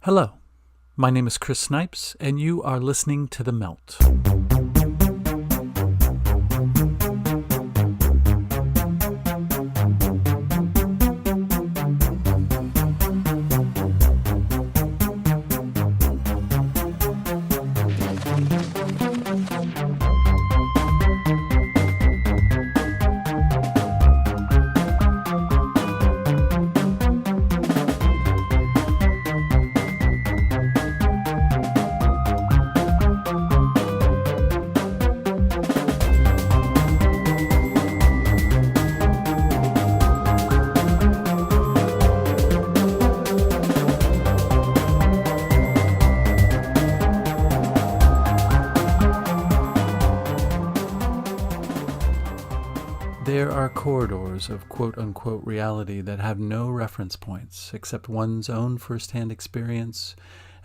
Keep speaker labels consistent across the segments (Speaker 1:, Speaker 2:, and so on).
Speaker 1: Hello, my name is Chris Snipes, and you are listening to The Melt. There are corridors of quote-unquote reality that have no reference points except one's own first-hand experience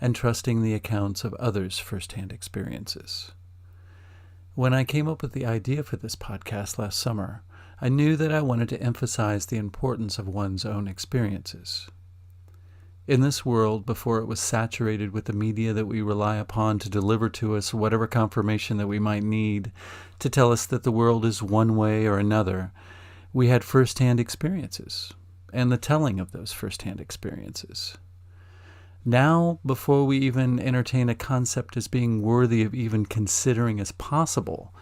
Speaker 1: and trusting the accounts of others' first-hand experiences. When I came up with the idea for this podcast last summer, I knew that I wanted to emphasize the importance of one's own experiences. In this world, before it was saturated with the media that we rely upon to deliver to us whatever confirmation that we might need to tell us that the world is one way or another, we had first-hand experiences and the telling of those first-hand experiences. Now, before we even entertain a concept as being worthy of even considering as possible,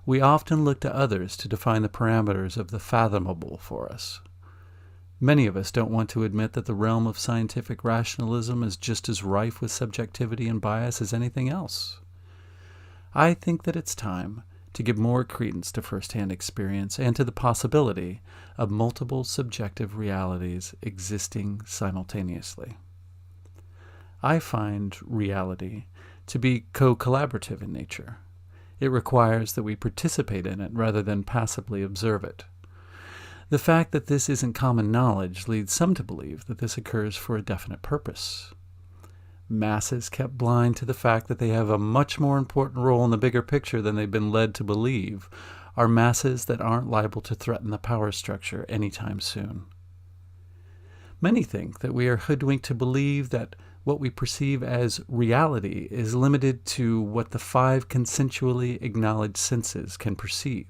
Speaker 1: we often look to others to define the parameters of the fathomable for us. Many of us don't want to admit that the realm of scientific rationalism is just as rife with subjectivity and bias as anything else. I think that it's time to give more credence to first-hand experience and to the possibility of multiple subjective realities existing simultaneously. I find reality to be co-collaborative in nature. It requires that we participate in it rather than passively observe it. The fact that this isn't common knowledge leads some to believe that this occurs for a definite purpose. Masses kept blind to the fact that they have a much more important role in the bigger picture than they've been led to believe are masses that aren't liable to threaten the power structure anytime soon. Many think that we are hoodwinked to believe that what we perceive as reality is limited to what the 5 consensually acknowledged senses can perceive.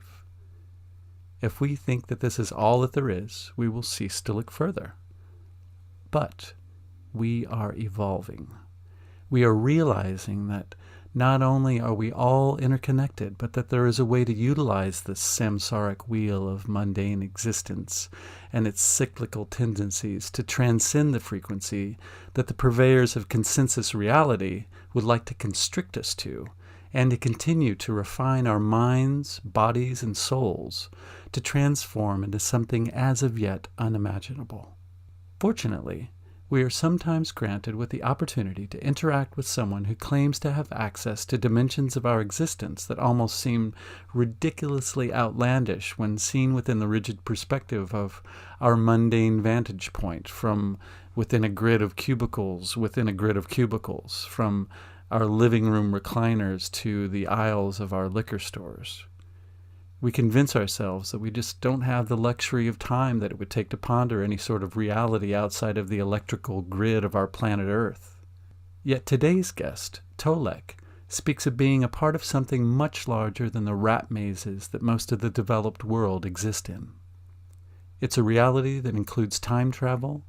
Speaker 1: If we think that this is all that there is, we will cease to look further. But we are evolving. We are realizing that not only are we all interconnected, but that there is a way to utilize this samsaric wheel of mundane existence and its cyclical tendencies to transcend the frequency that the purveyors of consensus reality would like to constrict us to, and to continue to refine our minds, bodies, and souls to transform into something as of yet unimaginable. Fortunately, we are sometimes granted with the opportunity to interact with someone who claims to have access to dimensions of our existence that almost seem ridiculously outlandish when seen within the rigid perspective of our mundane vantage point from within a grid of cubicles within a grid of cubicles, from our living room recliners to the aisles of our liquor stores. We convince ourselves that we just don't have the luxury of time that it would take to ponder any sort of reality outside of the electrical grid of our planet Earth. Yet today's guest, Tolec, speaks of being a part of something much larger than the rat mazes that most of the developed world exist in. It's a reality that includes time travel,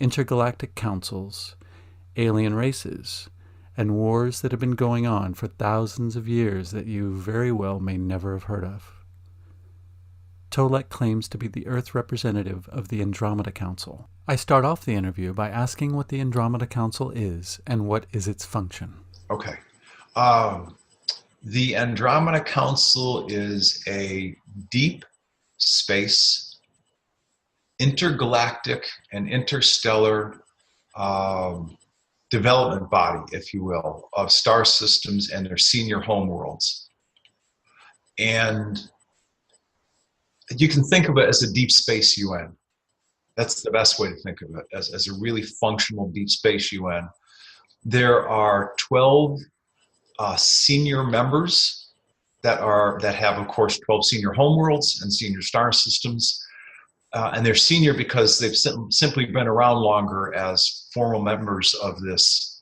Speaker 1: intergalactic councils, alien races, and wars that have been going on for thousands of years that you very well may never have heard of. Tolec claims to be the Earth representative of the Andromeda Council. I start off the interview by asking what the Andromeda Council is and what is its function.
Speaker 2: Okay. The Andromeda Council is a deep space, intergalactic and interstellar development body, if you will, of star systems and their senior homeworlds. And you can think of it as a deep space UN. That's the best way to think of it, as a really functional deep space UN. There are 12 senior members that have, of course, 12 senior homeworlds and senior star systems. And they're senior because they've simply been around longer as formal members of this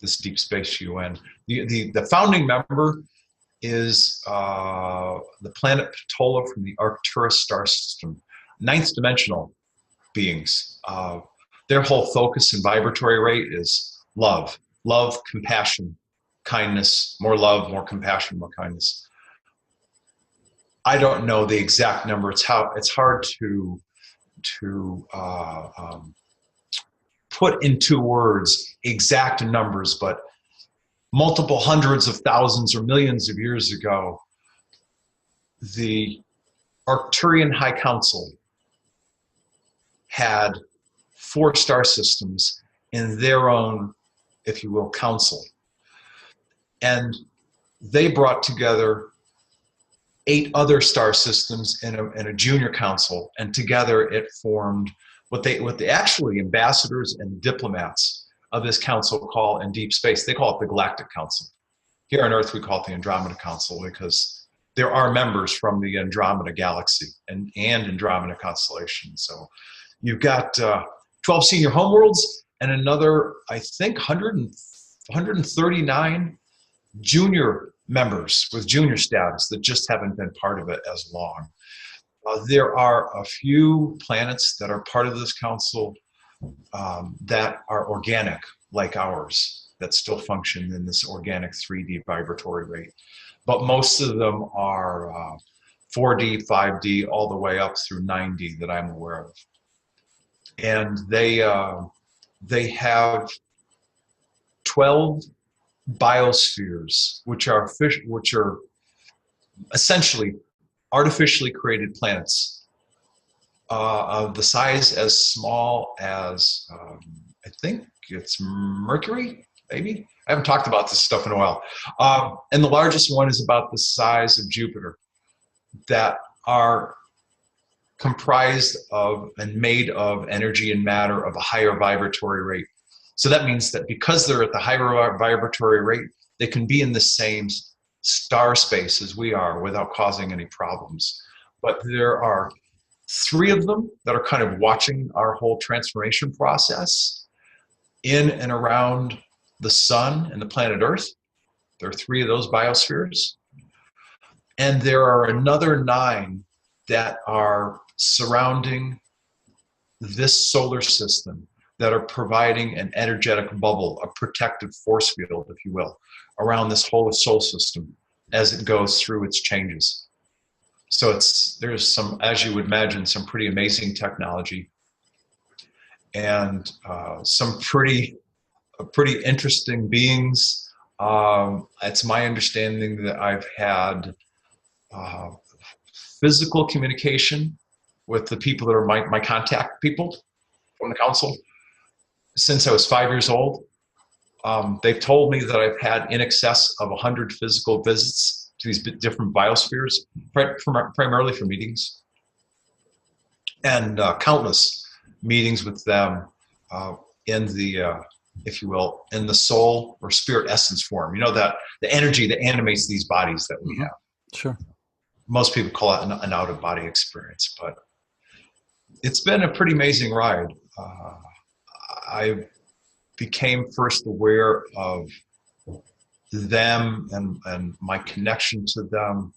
Speaker 2: this deep space UN. The founding member is the planet Ptola from the Arcturus star system, ninth dimensional beings. Their whole focus and vibratory rate is love, compassion, kindness, more love, more compassion, more kindness. I don't know the exact number. It's hard to put into words exact numbers, but multiple hundreds of thousands or millions of years ago, the Arcturian High Council had 4 star systems in their own, if you will, council. And they brought together 8 other star systems in a junior council, and together it formed what they actually ambassadors and diplomats of this council call in deep space. They call it the Galactic Council. Here on Earth, we call it the Andromeda Council because there are members from the Andromeda galaxy and Andromeda constellation. So you've got 12 senior homeworlds and another, I think, 139 junior members with junior status that just haven't been part of it as long. There are a few planets that are part of this council that are organic, like ours, that still function in this organic 3D vibratory rate. But most of them are 4D, 5D, all the way up through 9D that I'm aware of. And they have 12 biospheres, which are essentially artificially created planets of the size as small as I think it's Mercury, maybe. I haven't talked about this stuff in a while. And the largest one is about the size of Jupiter, that are comprised of and made of energy and matter of a higher vibratory rate. So that means that because they're at the higher vibratory rate, they can be in the same star space as we are without causing any problems. But there are 3 of them that are kind of watching our whole transformation process in and around the sun and the planet Earth. There are 3 of those biospheres. And there are another 9 that are surrounding this solar system that are providing an energetic bubble, a protective force field, if you will, around this whole solar system as it goes through its changes. So there's some, as you would imagine, some pretty amazing technology and some pretty interesting beings. It's my understanding that I've had physical communication with the people that are my contact people from the council since I was 5 years old. They've told me that I've had in excess of 100 physical visits to these different biospheres, primarily for meetings, and countless meetings with them in the, if you will, in the soul or spirit essence form. You know, that the energy that animates these bodies that we have.
Speaker 1: Sure.
Speaker 2: Most people call it an out-of-body experience, but it's been a pretty amazing ride. I became first aware of them and my connection to them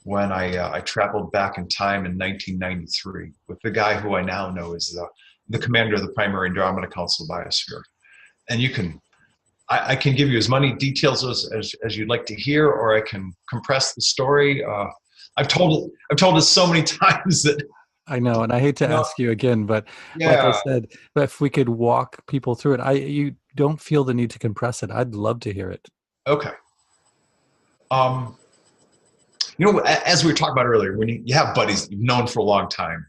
Speaker 2: when I traveled back in time in 1993 with the guy who I now know is the commander of the primary Andromeda Council Biosphere. And I can give you as many details as you'd like to hear, or I can compress the story. I've told it so many times that
Speaker 1: I know, and I hate to ask you again, but like I said, but if we could walk people through it, you don't feel the need to compress it. I'd love to hear it.
Speaker 2: Okay. You know, as we were talking about earlier, when you have buddies you've known for a long time,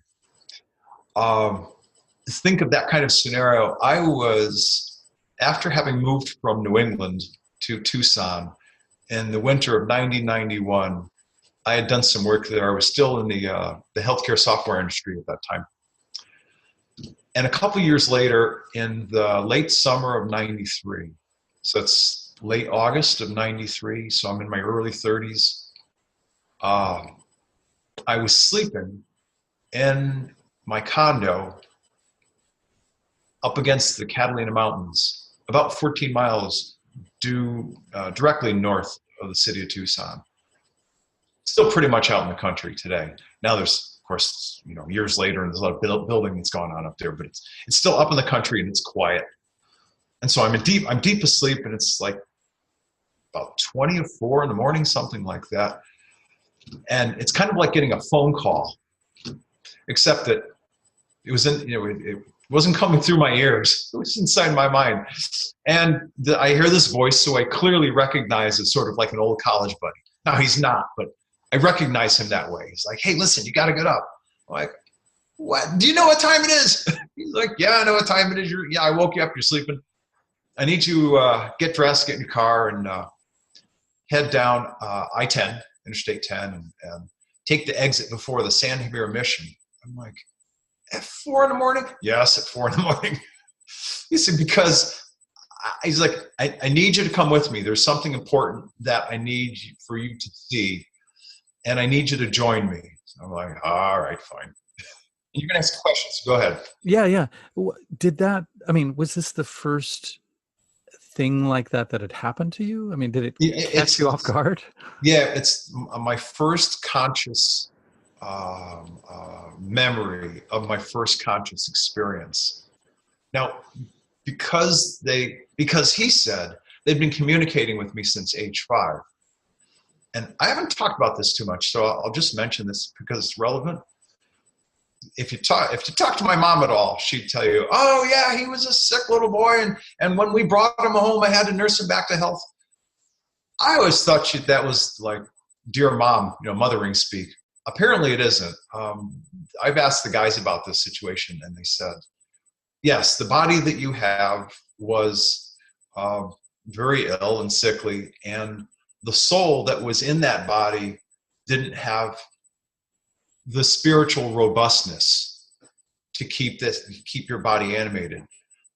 Speaker 2: think of that kind of scenario. I was, after having moved from New England to Tucson in the winter of 1991, I had done some work there. I was still in the healthcare software industry at that time. And a couple years later, in the late summer of 93, so it's late August of 93, so I'm in my early 30s, I was sleeping in my condo up against the Catalina Mountains, about 14 miles directly north of the city of Tucson. Still pretty much out in the country today. Now there's, of course, years later, and there's a lot of building that's gone on up there, but it's still up in the country and it's quiet. And so I'm deep asleep, and it's like about 20 or 4 in the morning, something like that. And it's kind of like getting a phone call, except that it was it wasn't coming through my ears. It was inside my mind. And I hear this voice, so I clearly recognize it, sort of like an old college buddy. No, he's not, but I recognize him that way. He's like, "Hey, listen, you got to get up." I'm like, "What? Do you know what time it is?" He's like, "Yeah, I know what time it is. I woke you up. You're sleeping. I need you to get dressed, get in your car, and head down I-10, Interstate 10, and take the exit before the San Javier Mission." I'm like, "At 4 in the morning?" "Yes, at 4 in the morning." He said, "Because," he's like, I need you to come with me. There's something important that I need for you to see, and I need you to join me." So I'm like, "All right, fine." You can ask questions. Go ahead.
Speaker 1: Yeah. Was this the first thing like that had happened to you? I mean, did it catch you off guard?
Speaker 2: Yeah, it's my first conscious memory of my first conscious experience. Now, because he said they'd been communicating with me since age 5. And I haven't talked about this too much, so I'll just mention this because it's relevant. If you talk to my mom at all, she'd tell you, "Oh yeah, he was a sick little boy, and when we brought him home, I had to nurse him back to health." I always thought that was like dear mom, mothering speak. Apparently it isn't. I've asked the guys about this situation, and they said, yes, the body that you have was very ill and sickly, and the soul that was in that body didn't have the spiritual robustness to keep your body animated.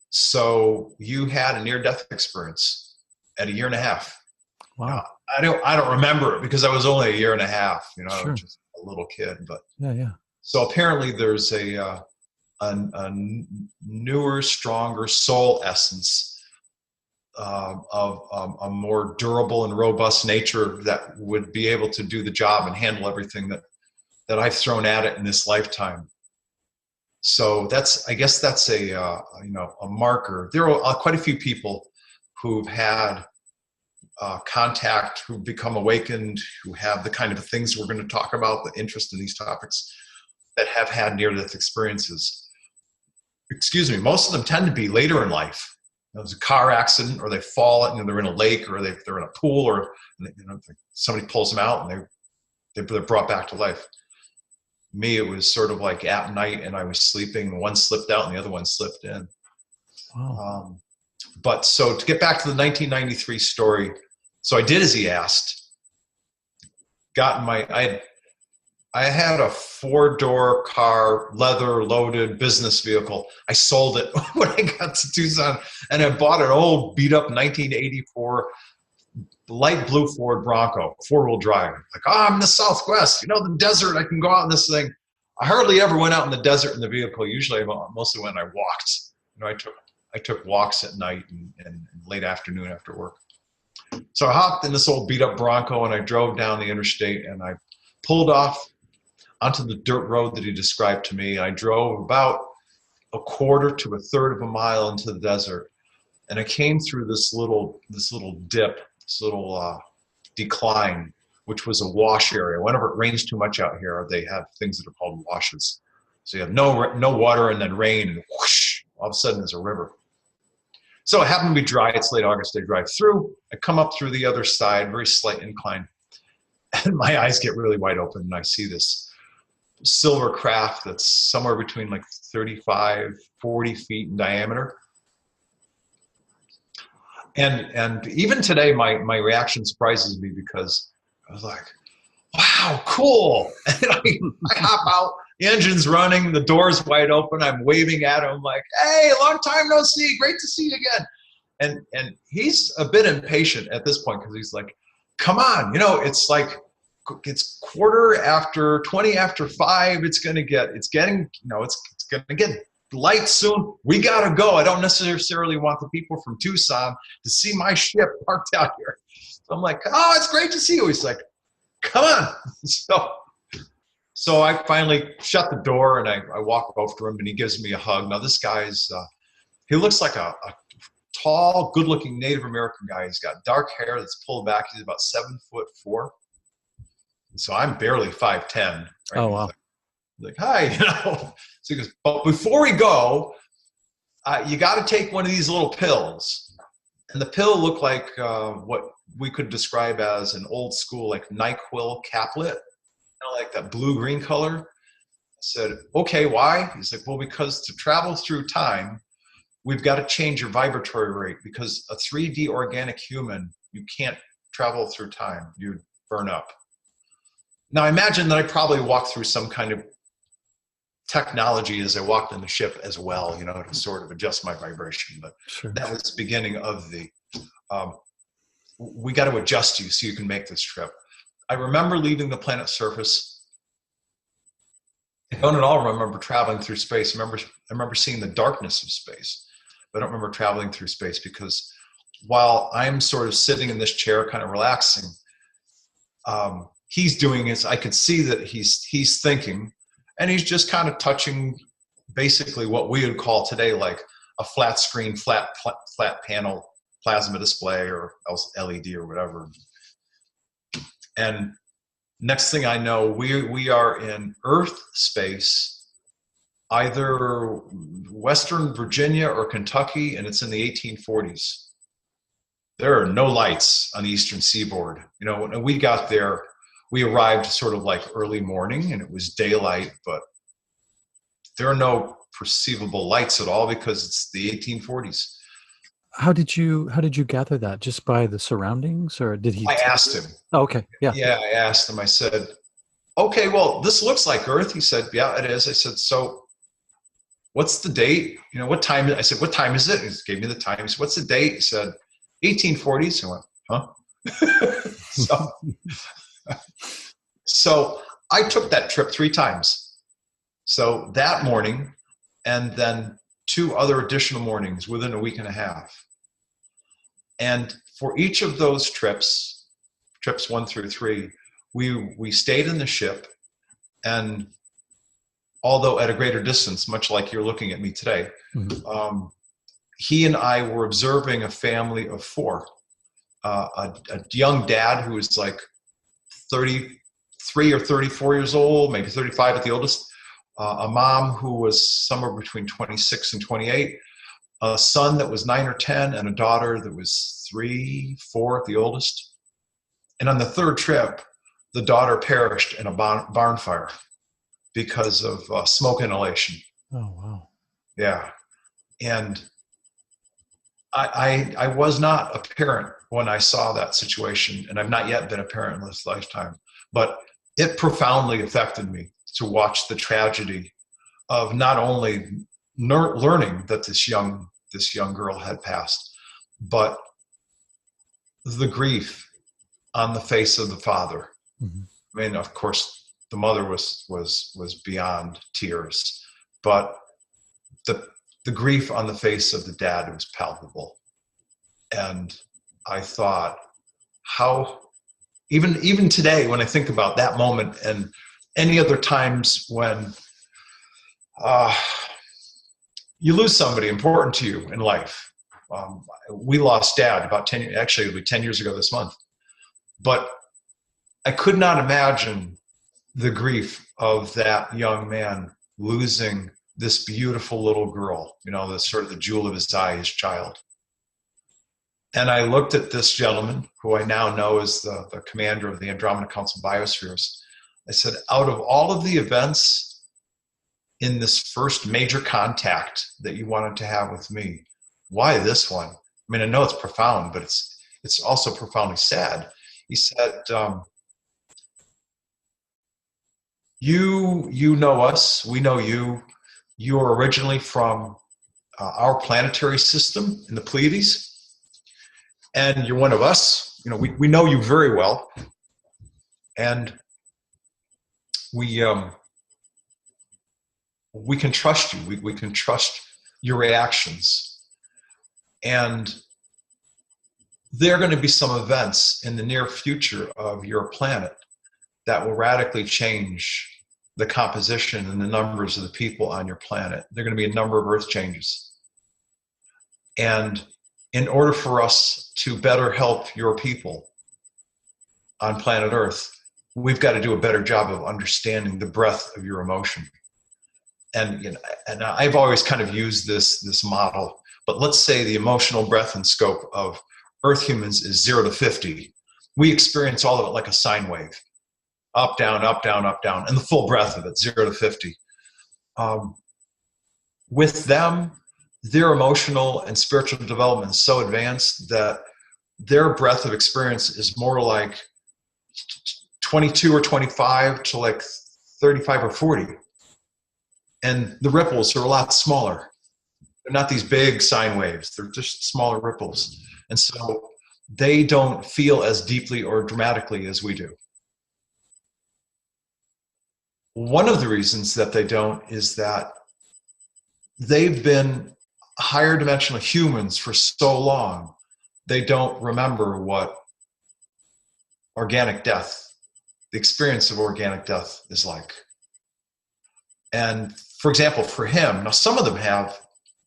Speaker 2: So you had a near-death experience at 1.5 years.
Speaker 1: Wow.
Speaker 2: I don't remember it because I was only 1.5 years,
Speaker 1: Sure.
Speaker 2: Just a little kid. But
Speaker 1: yeah.
Speaker 2: So apparently there's a newer, stronger soul essence of a more durable and robust nature that would be able to do the job and handle everything that I've thrown at it in this lifetime. So I guess that's a marker. There are quite a few people who've had contact, who've become awakened, who have the kind of things we're going to talk about, the interest in these topics, that have had near-death experiences. Excuse me, most of them tend to be later in life. There's a car accident, or they fall, and they're in a lake, or they're in a pool, or somebody pulls them out and they're brought back to life. Me, it was sort of like at night, and I was sleeping. One slipped out, and the other one slipped in.
Speaker 1: Wow.
Speaker 2: But so to get back to the 1993 story, so I did as he asked. I had a 4-door car, leather loaded business vehicle. I sold it when I got to Tucson, and I bought an old beat up 1984 light blue Ford Bronco, 4-wheel drive. Like, I'm in the Southwest, the desert, I can go out in this thing. I hardly ever went out in the desert in the vehicle. Usually mostly when I walked. I took walks at night and late afternoon after work. So I hopped in this old beat up Bronco, and I drove down the interstate, and I pulled off onto the dirt road that he described to me. I drove about 1/4 to 1/3 of a mile into the desert, and I came through this little dip, this little decline, which was a wash area. Whenever it rains too much out here, they have things that are called washes. So you have no water, and then rain, and whoosh, all of a sudden there's a river. So it happened to be dry. It's late August. I drive through. I come up through the other side, very slight incline, and my eyes get really wide open, and I see this silver craft that's somewhere between like 35, 40 feet in diameter. And even today, my reaction surprises me, because I was like, wow, cool. And I hop out, the engine's running, the door's wide open, I'm waving at him like, hey, long time no see, great to see you again. And he's a bit impatient at this point, because he's like, come on, it's like, it's 20 after 5, it's going to get light soon. We got to go. I don't necessarily want the people from Tucson to see my ship parked out here. So I'm like, oh, it's great to see you. He's like, come on. So I finally shut the door and I walk over to him and he gives me a hug. Now this guy's, he looks like a tall, good-looking Native American guy. He's got dark hair that's pulled back. He's about 7'4". So I'm barely 5'10". Right?
Speaker 1: Oh, wow.
Speaker 2: He's like, hi, So he goes, but before we go, you got to take one of these little pills. And the pill looked like what we could describe as an old school, like NyQuil caplet, like that blue-green color. I said, okay, why? He's like, well, because to travel through time, we've got to change your vibratory rate because a 3D organic human, you can't travel through time. You'd burn up. Now, I imagine that I probably walked through some kind of technology as I walked in the ship as well, to sort of adjust my vibration. But
Speaker 1: sure. That
Speaker 2: was the beginning of the, we got to adjust you so you can make this trip. I remember leaving the planet's surface. I don't at all remember traveling through space. I remember seeing the darkness of space. But I don't remember traveling through space because while I'm sort of sitting in this chair kind of relaxing, he's doing is I could see that he's thinking, and he's just kind of touching basically what we would call today like a flat screen, flat panel plasma display or else LED or whatever. And next thing I know, we are in Earth space, either Western Virginia or Kentucky, and it's in the 1840s. There are no lights on the Eastern Seaboard. When we got there, we arrived sort of like early morning and it was daylight, but there are no perceivable lights at all because it's the 1840s.
Speaker 1: How did you gather that? Just by the surroundings, or did he?
Speaker 2: I asked him.
Speaker 1: Oh, okay, yeah.
Speaker 2: Yeah, I asked him. I said, okay, well, this looks like Earth. He said, yeah, it is. I said, so what's the date? What time? I said, what time is it? He gave me the time. He said, what's the date? He said, 1840s. I went, huh? So I took that trip 3 times. So that morning and then 2 other additional mornings within a week and a half. And for each of those trips 1 through 3, we stayed in the ship, and although at a greater distance, much like you're looking at me today, he and I were observing a family of 4. A young dad who was like 33 or 34 years old, maybe 35 at the oldest, a mom who was somewhere between 26 and 28, a son that was 9 or 10, and a daughter that was 3, 4 at the oldest. And on the 3rd trip, the daughter perished in a barn fire because of smoke inhalation.
Speaker 1: Oh, wow.
Speaker 2: Yeah. And I was not a parent when I saw that situation, and I've not yet been a parent in this lifetime, but it profoundly affected me to watch the tragedy of not only learning that this young girl had passed, but the grief on the face of the father. Mm-hmm. I mean, of course, the mother was beyond tears, but the grief on the face of the dad was palpable. And I thought, how, even today, when I think about that moment and any other times when you lose somebody important to you in life. We lost Dad about 10, actually it'll be 10 years ago this month. But I could not imagine the grief of that young man losing this beautiful little girl, the sort of the jewel of his eye, his child. And I looked at this gentleman, who I now know is the commander of the Andromeda Council biospheres. I said, out of all of the events in this first major contact that you wanted to have with me, why this one? I mean, I know it's profound, but it's also profoundly sad. He said, you know us, we know you. You are originally from our planetary system in the Pleiades, and you're one of us. We know you very well, and we we can trust you. We can trust your reactions. And there are going to be some events in the near future of your planet that will radically change the composition and the numbers of the people on your planet. There are going to be a number of Earth changes. And in order for us to better help your people on planet Earth, we've got to do a better job of understanding the breadth of your emotion. And, you know, and I've always kind of used this model, but let's say the emotional breadth and scope of Earth humans is 0 to 50. We experience all of it like a sine wave. Up, down, up, down, up, down, and the full breadth of it, 0 to 50. With them, their emotional and spiritual development is so advanced that their breadth of experience is more like 22 or 25 to like 35 or 40. And the ripples are a lot smaller. They're not these big sine waves. They're just smaller ripples. And so they don't feel as deeply or dramatically as we do. One of the reasons that they don't is that they've been higher dimensional humans for so long, they don't remember what organic death, the experience of organic death is like. And for example, for him, now some of them have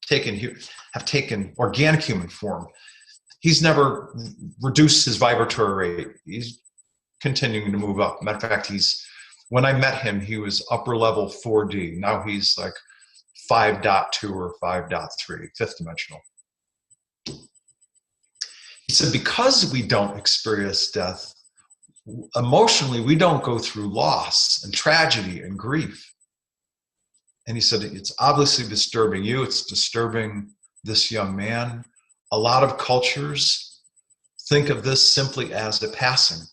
Speaker 2: taken organic human form. He's never reduced his vibratory rate. He's continuing to move up. Matter of fact, when I met him, he was upper level 4D. Now he's like 5.2 or 5.3, fifth dimensional. He said, because we don't experience death, emotionally, we don't go through loss and tragedy and grief. And he said, it's obviously disturbing you. It's disturbing this young man. A lot of cultures think of this simply as a passing.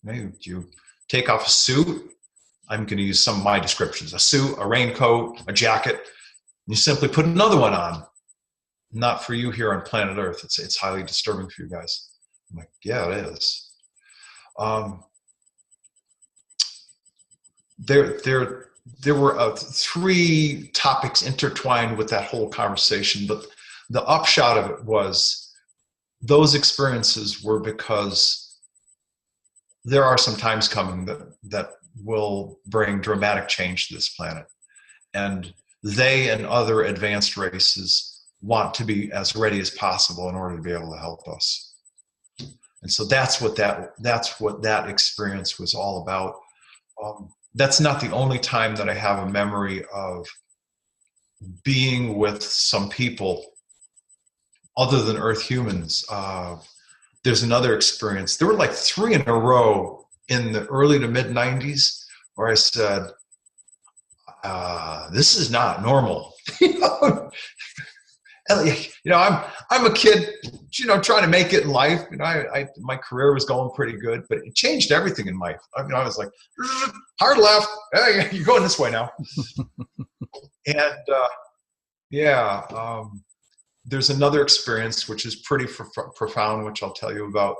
Speaker 2: You take off a suit. I'm going to use some of my descriptions. A suit, a raincoat, a jacket. You simply put another one on. Not for you here on planet Earth. It's highly disturbing for you guys. I'm like, yeah, it is. There were 3 topics intertwined with that whole conversation, but the upshot of it was those experiences were because there are some times coming that will bring dramatic change to this planet. And they and other advanced races want to be as ready as possible in order to be able to help us. And so that's what that experience was all about. That's not the only time that I have a memory of being with some people other than Earth humans. There's another experience. There were like 3 in a row in the early to mid 90s where I said, this is not normal. I'm a kid, trying to make it in life. My career was going pretty good, but it changed everything in life. I was like, hard left. Hey, you're going this way now. And there's another experience which is pretty profound, which I'll tell you about.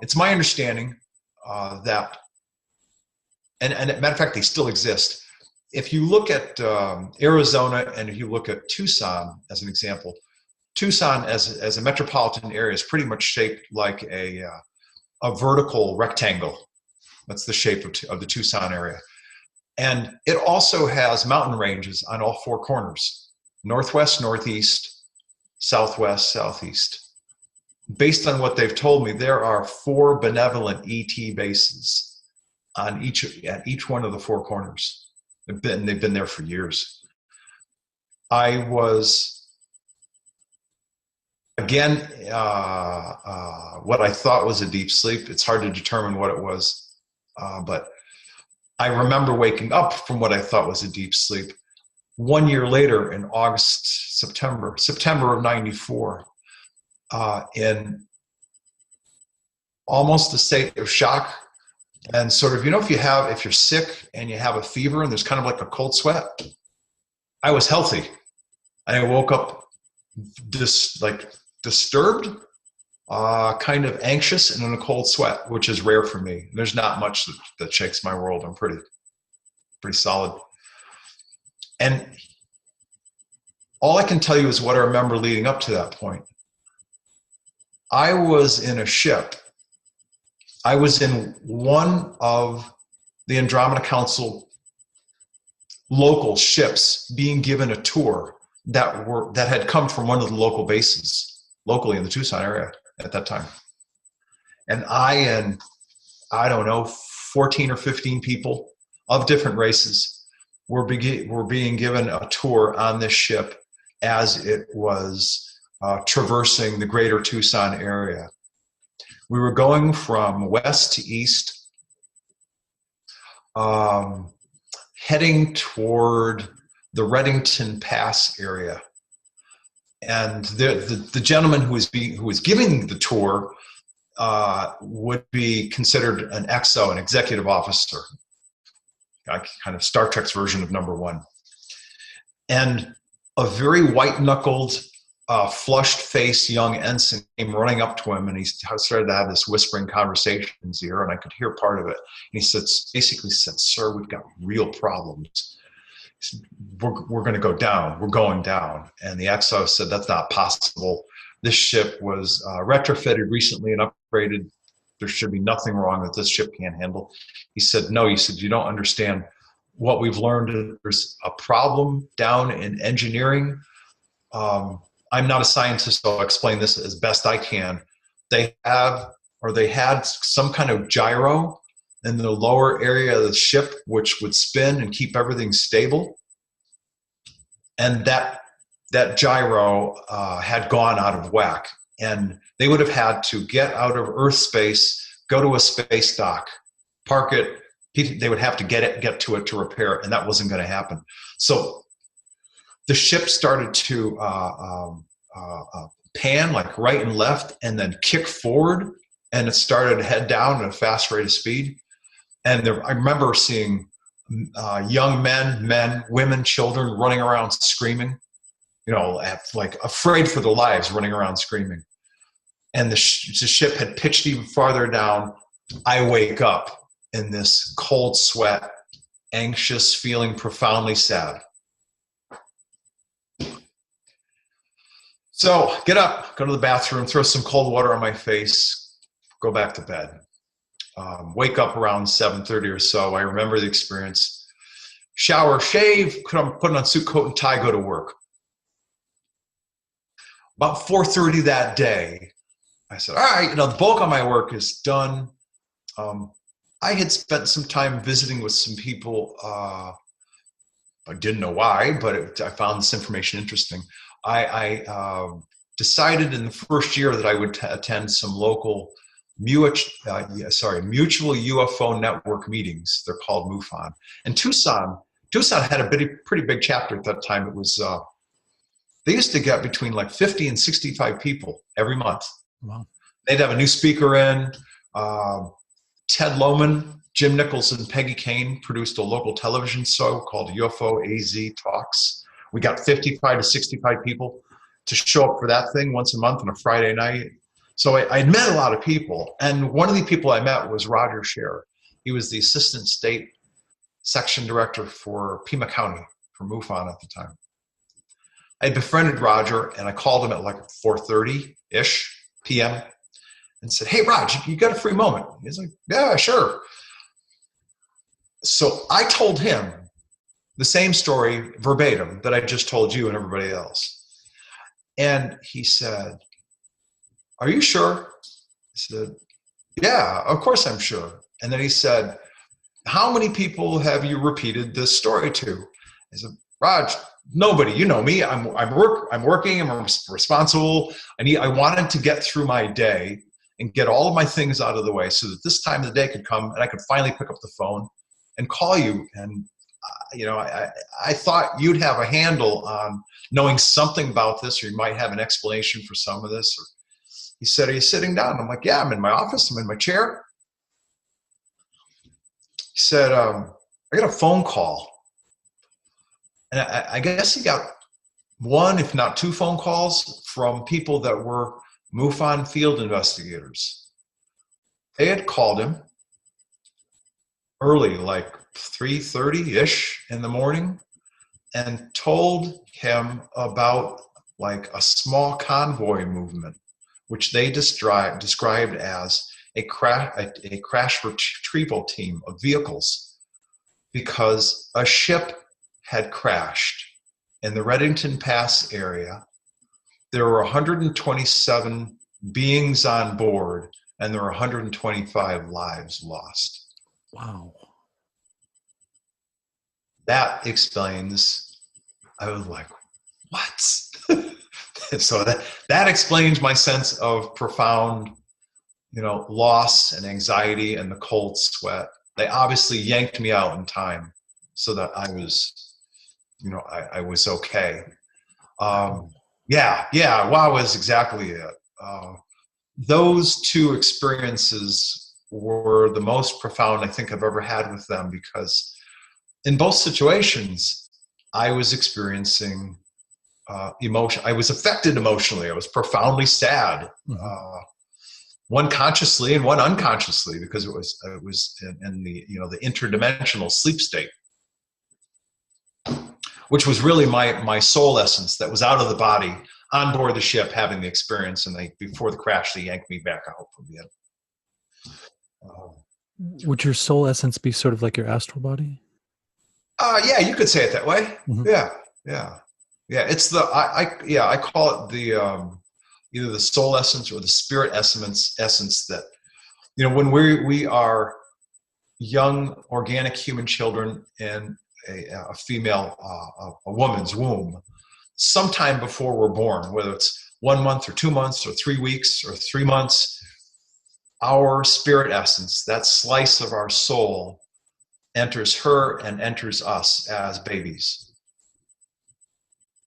Speaker 2: It's my understanding that, and matter of fact, they still exist. If you look at Arizona and if you look at Tucson as an example, Tucson as a metropolitan area is pretty much shaped like a vertical rectangle. That's the shape of the Tucson area. And it also has mountain ranges on all 4 corners: northwest, northeast, southwest, southeast. Based on what they've told me, there are 4 benevolent ET bases at each one of the 4 corners. They've been there for years. I was, again, what I thought was a deep sleep. It's hard to determine what it was, but I remember waking up from what I thought was a deep sleep 1 year later in September of '94, in almost a state of shock. And sort of, if you're sick and you have a fever and there's kind of like a cold sweat, I was healthy. And I woke up disturbed, kind of anxious and in a cold sweat, which is rare for me. There's not much that shakes my world. I'm pretty solid. And all I can tell you is what I remember leading up to that point. I was in a ship. I was in one of the Andromeda Council local ships being given a tour that had come from one of the local bases locally in the Tucson area at that time. And I don't know, 14 or 15 people of different races were being given a tour on this ship as it was traversing the greater Tucson area. We were going from west to east, heading toward the Reddington Pass area. And the gentleman who was giving the tour would be considered an XO, an executive officer, kind of Star Trek's version of number one. And a very white-knuckled, flushed-faced young ensign came running up to him, and he started to have this whispering conversation in his ear, and I could hear part of it. And he basically said, "Sir, we've got real problems. We're going to go down. We're going down." And the XO said, "That's not possible. This ship was retrofitted recently and upgraded. There should be nothing wrong that this ship can't handle." He said, "No," he said, "you don't understand. What we've learned, there's a problem down in engineering. I'm not a scientist, so I'll explain this as best I can. They had some kind of gyro in the lower area of the ship, which would spin and keep everything stable. And that gyro had gone out of whack. And they would have had to get out of Earth space, go to a space dock, park it. They would have to get to it to repair it, and that wasn't going to happen. So the ship started to pan like right and left and then kick forward, and it started to head down at a fast rate of speed. And I remember seeing young men, women, children running around screaming, like afraid for their lives, running around screaming. And the ship had pitched even farther down. I wake up in this cold sweat, anxious, feeling profoundly sad. So get up, go to the bathroom, throw some cold water on my face, go back to bed. Wake up around 7:30 or so. I remember the experience. Shower, shave, put on suit, coat, and tie, go to work. About 4:30 that day, I said, all right, the bulk of my work is done. I had spent some time visiting with some people. I didn't know why, but I found this information interesting. I decided in the first year that I would attend some local mutual UFO network meetings. They're called MUFON. And Tucson had a pretty big chapter at that time. It was they used to get between like 50 and 65 people every month.
Speaker 1: Wow.
Speaker 2: They'd have a new speaker in. Ted Lohman, Jim Nichols, and Peggy Kane produced a local television show called UFO AZ Talks. We got 55 to 65 people to show up for that thing once a month on a Friday night. So I met a lot of people. And one of the people I met was Roger Scherer. He was the assistant state section director for Pima County for MUFON at the time. I befriended Roger, and I called him at like 4:30-ish p.m. and said, "Hey, Raj, you got a free moment?" He's like, "Yeah, sure." So I told him the same story verbatim that I just told you and everybody else. And he said, "Are you sure?" I said, "Yeah, of course I'm sure." And then he said, "How many people have you repeated this story to?" I said, "Raj, nobody. You know me. I'm working. I'm responsible. I wanted to get through my day and get all of my things out of the way so that this time of the day could come and I could finally pick up the phone and call you. And I thought you'd have a handle on knowing something about this, or you might have an explanation for some of this." He said, "Are you sitting down?" I'm like, "Yeah, I'm in my office. I'm in my chair." He said, "I got a phone call." And I guess he got one, if not two phone calls from people that were MUFON field investigators. They had called him early, like 3:30-ish in the morning, and told him about like a small convoy movement, which they described as a crash retrieval team of vehicles, because a ship had crashed in the Reddington Pass area. There were 127 beings on board, and there were 125 lives lost.
Speaker 1: Wow.
Speaker 2: That explains, I was like, what? So that explains my sense of profound, loss and anxiety and the cold sweat. They obviously yanked me out in time so that I was, I was okay. Wow is exactly it. Those two experiences were the most profound I think I've ever had with them, because in both situations, I was experiencing emotion. I was affected emotionally. I was profoundly sad, one consciously and one unconsciously, because it was in the the interdimensional sleep state, which was really my soul essence that was out of the body on board the ship having the experience, and before the crash they yanked me back out from the end.
Speaker 1: Would your soul essence be sort of like your astral body?
Speaker 2: Yeah, you could say it that way. Yeah. It's I call it the either the soul essence or the spirit essence that when we are young organic human children in a female a woman's womb, sometime before we're born, whether it's 1 month or 2 months or 3 weeks or 3 months, our spirit essence, that slice of our soul, enters her and enters us as babies,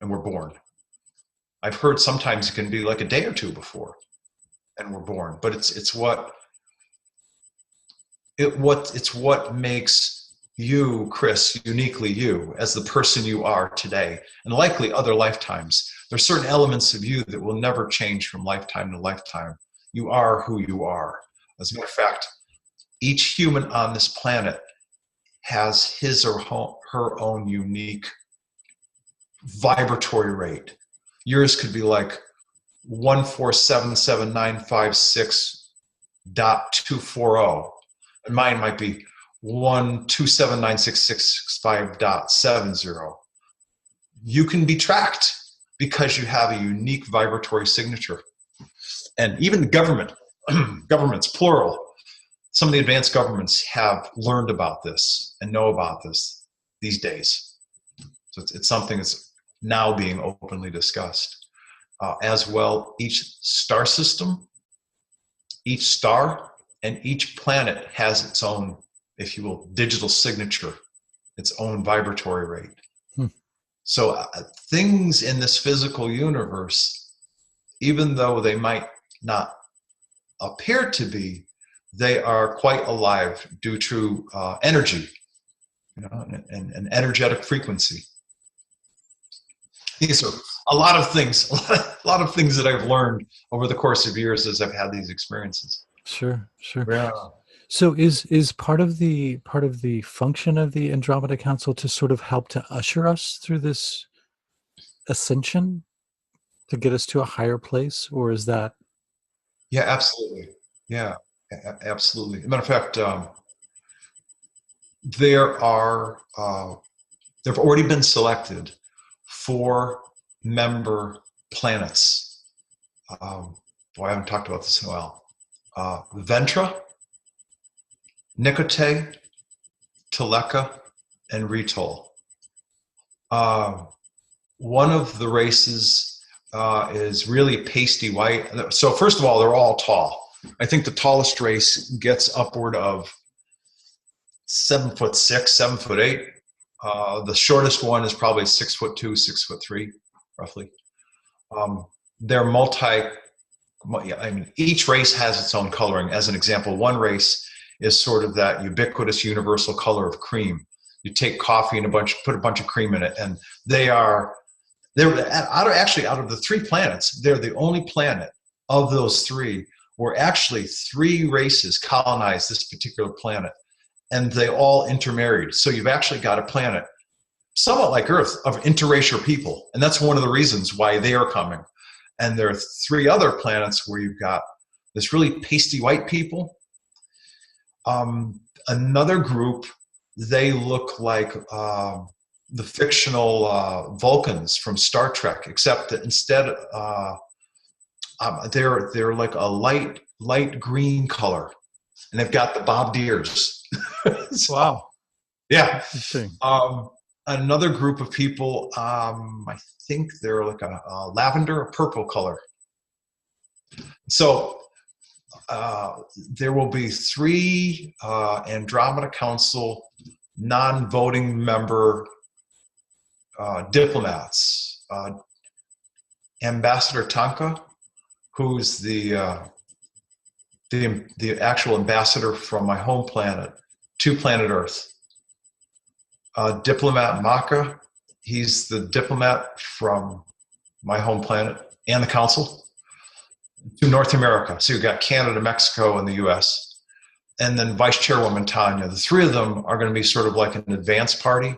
Speaker 2: and we're born. I've heard sometimes it can be like a day or two before, and we're born. But it's what makes you, Chris, uniquely you as the person you are today, and likely other lifetimes. There's certain elements of you that will never change from lifetime to lifetime. You are who you are. As a matter of fact, each human on this planet has his or her own unique vibratory rate. Yours could be like 1477956.240, and mine might be 1279665.70. You can be tracked because you have a unique vibratory signature. And even the governments, plural, some of the advanced governments have learned about this and know about this these days. So it's something that's now being openly discussed. As well, each star system, each star, and each planet has its own, if you will, digital signature, its own vibratory rate. So things in this physical universe, even though they might not appear to be, they are quite alive due to energy, and energetic frequency. These are a lot of things that I've learned over the course of years as I've had these experiences.
Speaker 1: Sure.
Speaker 2: Yeah.
Speaker 1: So is part of the function of the Andromeda Council to sort of help to usher us through this ascension, to get us to a higher place, or is that?
Speaker 2: Yeah, absolutely. Yeah, absolutely. As a matter of fact, there have already been selected 4 member planets. I haven't talked about this in a while. Ventra, Nicote, Tolec, and retrieval. One of the races is really pasty white. So first of all, they're all tall. I think the tallest race gets upward of 7'6", 7'8". The shortest one is probably 6'2", 6'3", roughly. They're each race has its own coloring. As an example, one race is sort of that ubiquitous universal color of cream. You take coffee and put a bunch of cream in it, and they're out of the 3 planets, they're the only planet of those 3 where actually 3 races colonized this particular planet, and they all intermarried. So you've actually got a planet somewhat like Earth, of interracial people. And that's one of the reasons why they are coming. And there are 3 other planets where you've got this really pasty white people. Another group, they look like the fictional Vulcans from Star Trek, except that instead they're like a light green color, and they've got the bobbed ears. So,
Speaker 1: wow.
Speaker 2: Yeah.
Speaker 1: Interesting.
Speaker 2: Another group of people, I think they're like a lavender or purple color. So there will be 3 Andromeda Council non-voting member diplomats. Ambassador Tanka, who's the actual ambassador from my home planet to planet Earth. Diplomat Maka, he's the diplomat from my home planet and the council to North America. So you've got Canada, Mexico, and the US. And then Vice Chairwoman Tanya. The 3 of them are going to be sort of like an advance party,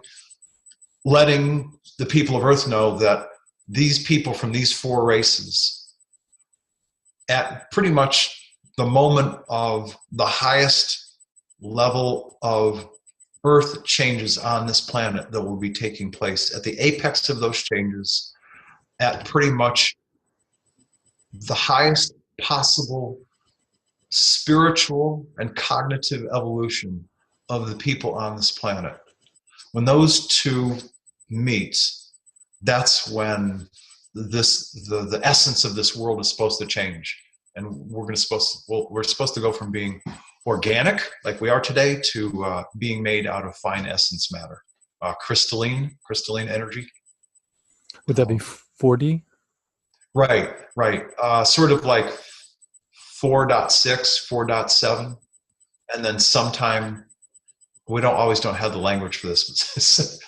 Speaker 2: letting the people of Earth know that these people from these 4 races, at pretty much the moment of the highest level of Earth changes on this planet that will be taking place, at the apex of those changes, at pretty much the highest possible spiritual and cognitive evolution of the people on this planet. When those 2 meet, that's when the essence of this world is supposed to change. And we're supposed to go from being organic, like we are today, to being made out of fine essence matter, crystalline energy.
Speaker 1: Would that be 40?
Speaker 2: Right. Sort of like 4.6, 4.7, and then sometime, we don't have the language for this, but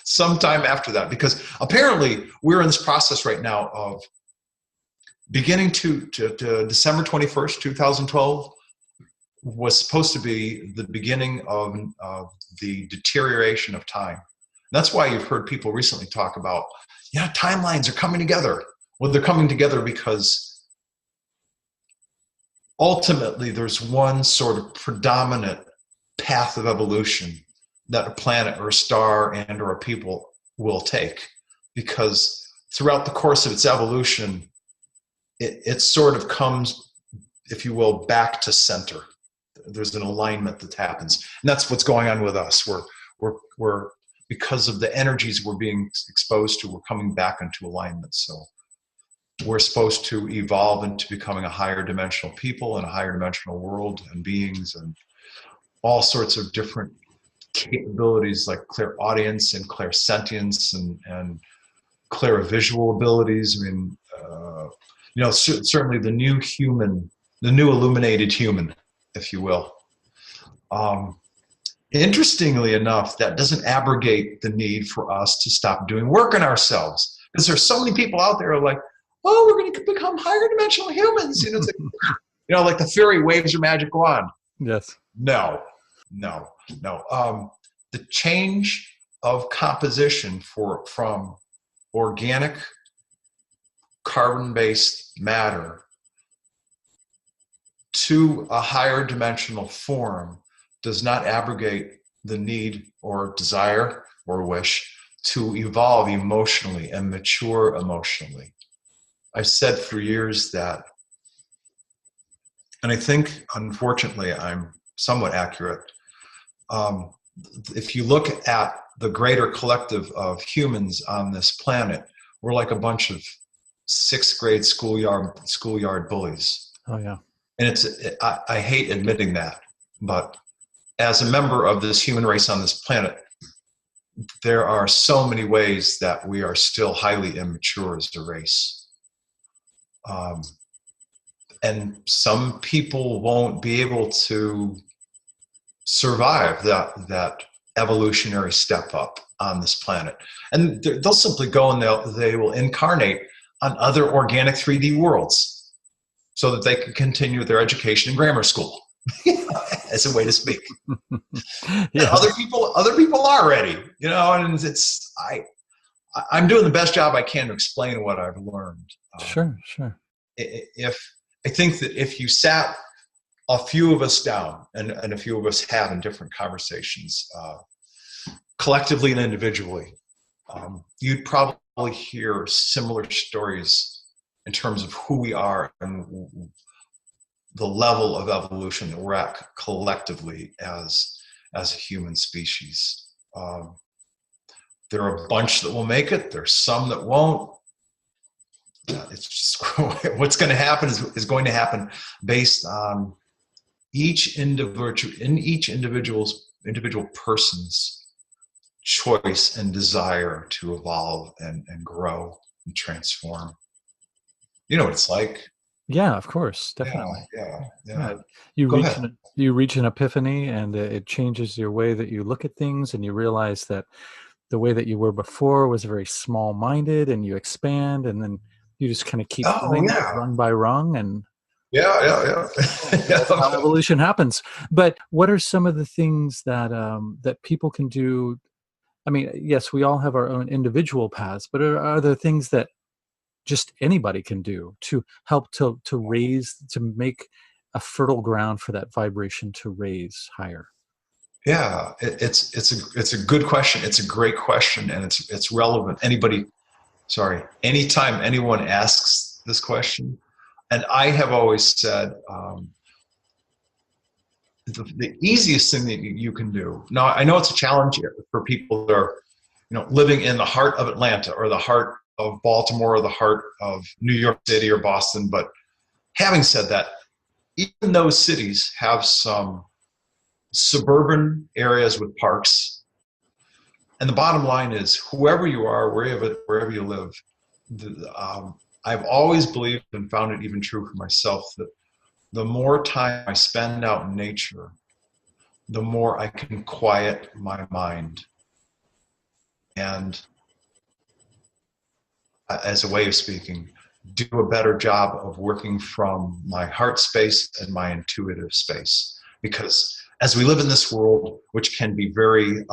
Speaker 2: sometime after that, because apparently we're in this process right now of beginning to December 21st, 2012 was supposed to be the beginning of the deterioration of time. That's why you've heard people recently talk about, timelines are coming together. Well, they're coming together because ultimately there's one sort of predominant path of evolution that a planet or a star and or a people will take, because throughout the course of its evolution, it sort of comes, if you will, back to center. There's an alignment that happens, and that's what's going on with us. We're because of the energies we're being exposed to, we're coming back into alignment. So we're supposed to evolve into becoming a higher dimensional people and a higher dimensional world and beings, and all sorts of different capabilities like clairaudience and clairsentience and clairvisual abilities. I mean, certainly the new human, the new illuminated human, if you will. Interestingly enough, that doesn't abrogate the need for us to stop doing work on ourselves, because there's so many people out there who are like, oh, we're going to become higher dimensional humans. It's like, like the fairy waves her magic wand.
Speaker 1: Yes.
Speaker 2: No. The change of composition from organic carbon-based matter to a higher dimensional form does not abrogate the need or desire or wish to evolve emotionally and mature emotionally. I've said for years that, and I think, unfortunately, I'm somewhat accurate. If you look at the greater collective of humans on this planet, we're like a bunch of 6th grade schoolyard bullies.
Speaker 1: Oh yeah.
Speaker 2: And I hate admitting that, but as a member of this human race on this planet, there are so many ways that we are still highly immature as a race. And some people won't be able to survive that evolutionary step up on this planet. And they'll simply go and they will incarnate on other organic 3D worlds so that they can continue their education in grammar school. As a way to speak. Yeah. Other people are ready, and I'm doing the best job I can to explain what I've learned.
Speaker 1: Sure, sure.
Speaker 2: If I think that if you sat a few of us down, and a few of us have in different conversations, collectively and individually, you'd probably hear similar stories in terms of who we are and the level of evolution that we're at collectively as a human species. There are a bunch that will make it. There's some that won't. It's just what's going to happen is going to happen based on each individual person's choice and desire to evolve and grow and transform. You know what it's like.
Speaker 1: Yeah, of course, definitely.
Speaker 2: Yeah.
Speaker 1: You
Speaker 2: Go
Speaker 1: reach
Speaker 2: ahead.
Speaker 1: you reach an epiphany, and it changes your way that you look at things, and you realize that the way that you were before was very small-minded, and you expand, and then you just kind of keep
Speaker 2: Oh
Speaker 1: doing that
Speaker 2: yeah.
Speaker 1: rung by rung, and
Speaker 2: Yeah.
Speaker 1: that's how evolution happens. But what are some of the things that that people can do? I mean, yes, we all have our own individual paths, but are there things that just anybody can do to help to make a fertile ground for that vibration to raise higher?
Speaker 2: Yeah, it's a good question. It's a great question, and it's relevant. Anytime anyone asks this question, and I have always said, the easiest thing that you can do. Now, I know it's a challenge for people that are, living in the heart of Atlanta or the heart of Baltimore or the heart of New York City or Boston. But having said that, even those cities have some suburban areas with parks. And the bottom line is, whoever you are, wherever you live, I've always believed and found it even true for myself that the more time I spend out in nature, the more I can quiet my mind. And as a way of speaking, do a better job of working from my heart space and my intuitive space. Because as we live in this world, which can be very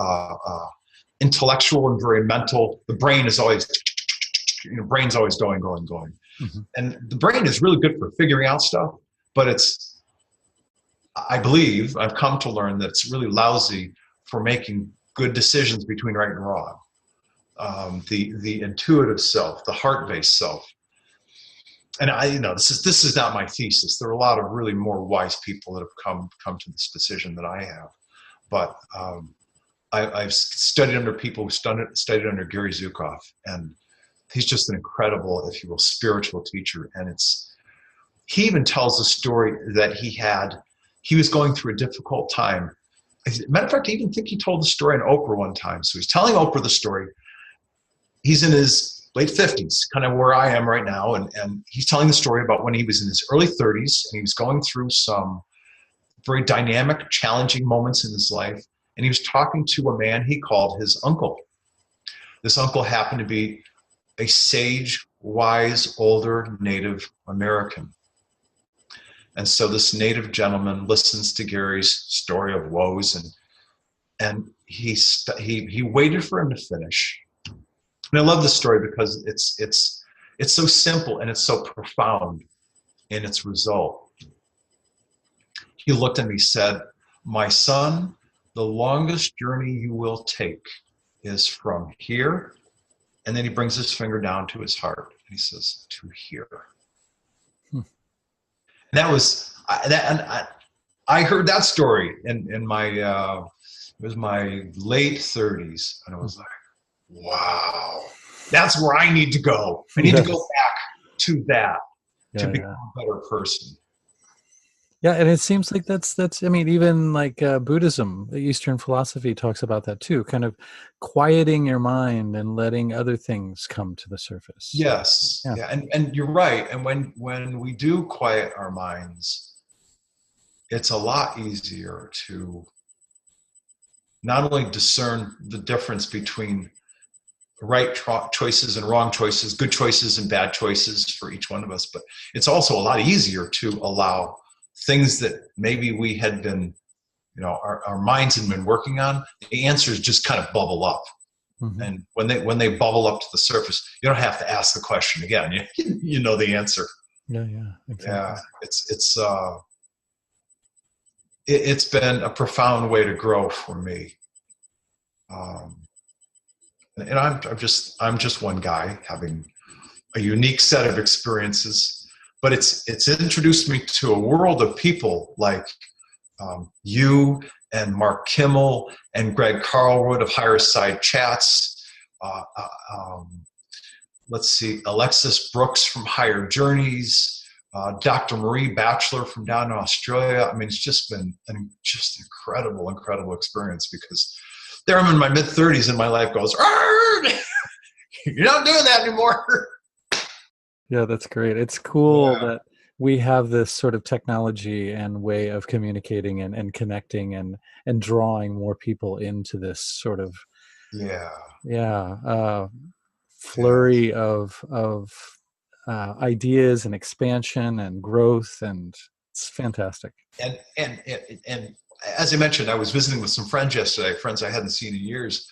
Speaker 2: intellectual and very mental, the brain is always, brain's always going.
Speaker 1: Mm-hmm.
Speaker 2: And the brain is really good for figuring out stuff, but I believe, I've come to learn that it's really lousy for making good decisions between right and wrong. The intuitive self, the heart-based self. And this is not my thesis. There are a lot of really more wise people that have come to this decision than I have. But I've studied under people who studied under Gary Zukav, and he's just an incredible, if you will, spiritual teacher. And he even tells a story that he was going through a difficult time. As a matter of fact, I even think he told the story on Oprah one time. So he's telling Oprah the story. He's in his late 50s, kind of where I am right now. And he's telling the story about when he was in his early 30s, and he was going through some very dynamic, challenging moments in his life. And he was talking to a man he called his uncle. This uncle happened to be a sage, wise, older Native American. And so this Native gentleman listens to Gary's story of woes, and he waited for him to finish. And I love this story because it's so simple and it's so profound in its result. He looked at me and said, "My son, the longest journey you will take is from here." And then he brings his finger down to his heart and he says, "To here." And that was I heard that story in my it was my late 30s, and I was like, wow, that's where I need to go. I need to go back to that to become a better person.
Speaker 1: Yeah, and it seems like that's I mean, even like Buddhism, the Eastern philosophy talks about that too, kind of quieting your mind and letting other things come to the surface.
Speaker 2: Yes. Yeah. And you're right. And when we do quiet our minds, it's a lot easier to not only discern the difference between right choices and wrong choices, good choices and bad choices for each one of us, but it's also a lot easier to allow things that maybe we had been, our minds had been working on, the answers just kind of bubble up.
Speaker 1: Hmm.
Speaker 2: And when they bubble up to the surface, you don't have to ask the question again. You know the answer.
Speaker 1: Yeah, yeah,
Speaker 2: Yeah,
Speaker 1: exactly.
Speaker 2: it's been a profound way to grow for me. Um, and I'm just one guy having a unique set of experiences, but it's introduced me to a world of people like you and Mark Kimmel and Greg Carlwood of Higher Side Chats. Uh, uh, um, let's see, Alexis Brooks from Higher Journeys, Dr. Marie Batchelor from down in Australia. I mean, it's just been an just incredible experience, because there I'm in my mid-30s and my life goes, you're not doing that anymore.
Speaker 1: Yeah, that's great. It's cool
Speaker 2: Yeah,
Speaker 1: that we have this sort of technology and way of communicating and connecting and drawing more people into this sort of,
Speaker 2: yeah,
Speaker 1: yeah,
Speaker 2: yeah.
Speaker 1: flurry of ideas and expansion and growth, and it's fantastic.
Speaker 2: And as I mentioned, I was visiting with some friends yesterday, friends I hadn't seen in years,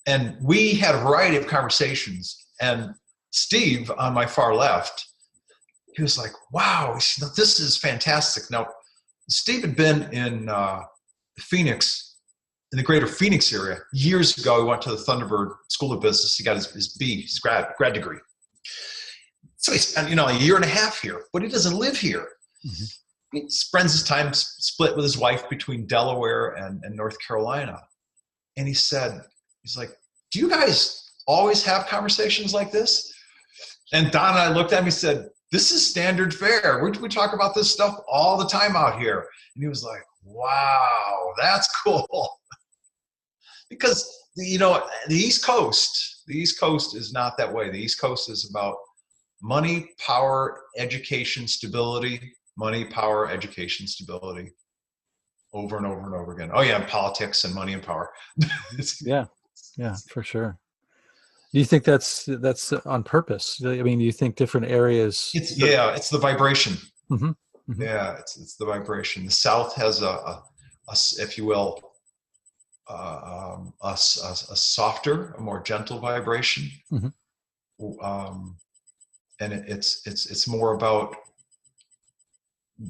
Speaker 2: and we had a variety of conversations. And Steve on my far left, he was like, "Wow, this is fantastic." Now, Steve had been in Phoenix, in the greater Phoenix area years ago. He went to the Thunderbird School of Business. He got his grad degree. So he spent a year and a half here, but he doesn't live here.
Speaker 1: Hmm.
Speaker 2: He spends his time split with his wife between Delaware and North Carolina. And he's like, "Do you guys always have conversations like this?" And Don and I looked at him, he said, "This is standard fare. We talk about this stuff all the time out here." And he was like, "Wow, that's cool." Because, the East Coast is not that way. The East Coast is about money, power, education, stability, money, power, education, stability, over and over and over again. Oh yeah, and politics and money and power.
Speaker 1: Yeah, yeah, for sure. Do you think that's on purpose? I mean, do you think different areas sort of,
Speaker 2: It's the vibration.
Speaker 1: hmm, hmm,
Speaker 2: Yeah, it's the vibration. The South has if you will, a softer, a more gentle vibration,
Speaker 1: hmm,
Speaker 2: um, and it's more about,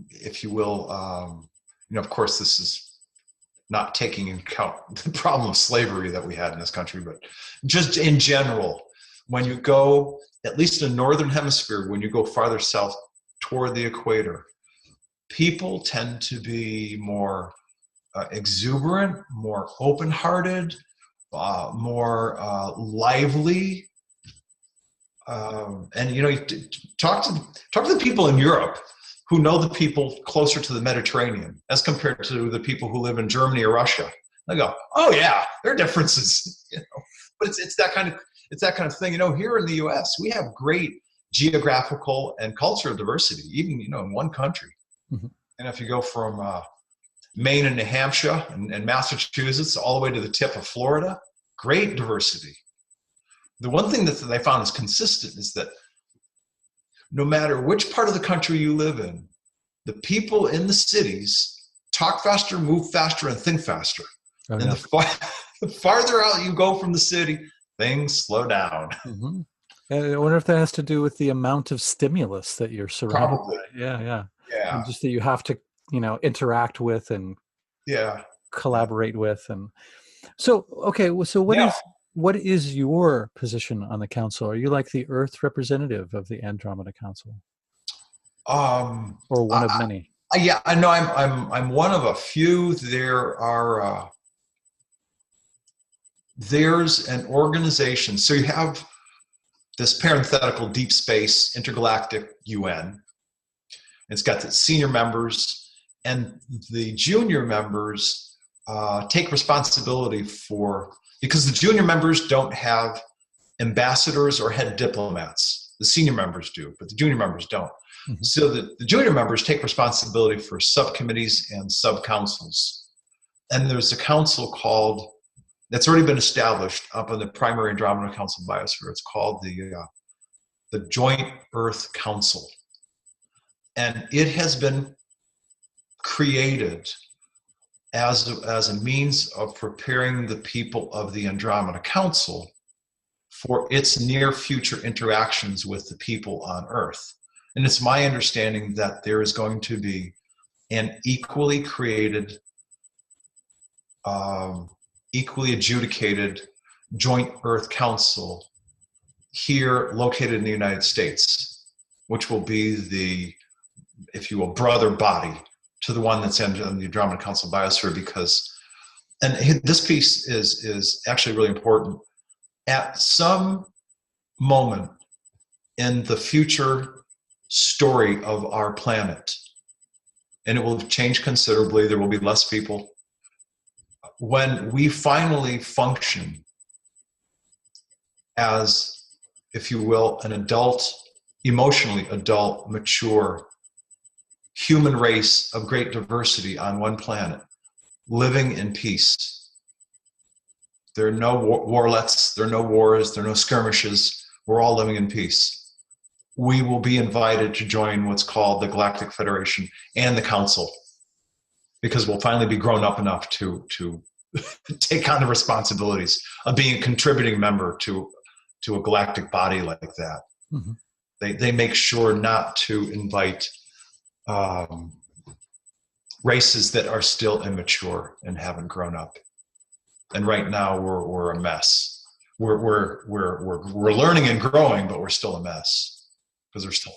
Speaker 2: if you will, of course, this is not taking into account the problem of slavery that we had in this country, but just in general, when you go, at least in the Northern Hemisphere, when you go farther south toward the equator, people tend to be more exuberant, more open-hearted, more lively. And you talk to the people in Europe who know the people closer to the Mediterranean as compared to the people who live in Germany or Russia. They go, "Oh yeah, there are differences," But it's that kind of thing. Here in the U.S., we have great geographical and cultural diversity, even in one country.
Speaker 1: hmm.
Speaker 2: And if you go from Maine and New Hampshire and Massachusetts all the way to the tip of Florida, great diversity. The one thing that they found is consistent is that no matter which part of the country you live in, the people in the cities talk faster, move faster, and think faster.
Speaker 1: Oh,
Speaker 2: And
Speaker 1: yeah.
Speaker 2: the farther out you go from the city, things slow down.
Speaker 1: Hmm. And I wonder if that has to do with the amount of stimulus that you're surrounded
Speaker 2: Probably.
Speaker 1: by. Yeah, yeah. And
Speaker 2: Yeah.
Speaker 1: just that you have to, interact with and
Speaker 2: Yeah. Yeah.
Speaker 1: collaborate with. And so, okay, so
Speaker 2: Yeah.
Speaker 1: what is your position on the council? Are you like the Earth representative of the Andromeda Council, or one of many?
Speaker 2: Yeah. I know. I'm one of a few. There's an organization. So you have this parenthetical deep space intergalactic UN. It's got the senior members, and the junior members take responsibility because the junior members don't have ambassadors or head diplomats. The senior members do, but the junior members don't.
Speaker 1: Mhm.
Speaker 2: So the junior members take responsibility for subcommittees and sub-councils. And there's a council that's already been established up on the primary Andromeda Council biosphere. It's called the Joint Earth Council. And it has been created as a means of preparing the people of the Andromeda Council for its near future interactions with the people on Earth. And it's my understanding that there is going to be an equally created, equally adjudicated joint Earth Council here located in the United States, which will be the, if you will, brother body to the one that's in the Andromeda Council Biosphere, because, and this piece is actually really important, at some moment in the future story of our planet, and it will change considerably, there will be less people, when we finally function as, if you will, an adult, emotionally adult, mature human race of great diversity on one planet, living in peace. There are no warlets, there are no wars, there are no skirmishes. We're all living in peace. We will be invited to join what's called the Galactic Federation and the Council, because we'll finally be grown up enough to take on the responsibilities of being a contributing member to a galactic body like that.
Speaker 1: Mm-hmm.
Speaker 2: They make sure not to invite races that are still immature and haven't grown up. And right now we're a mess. We're learning and growing, but we're still a mess because we're still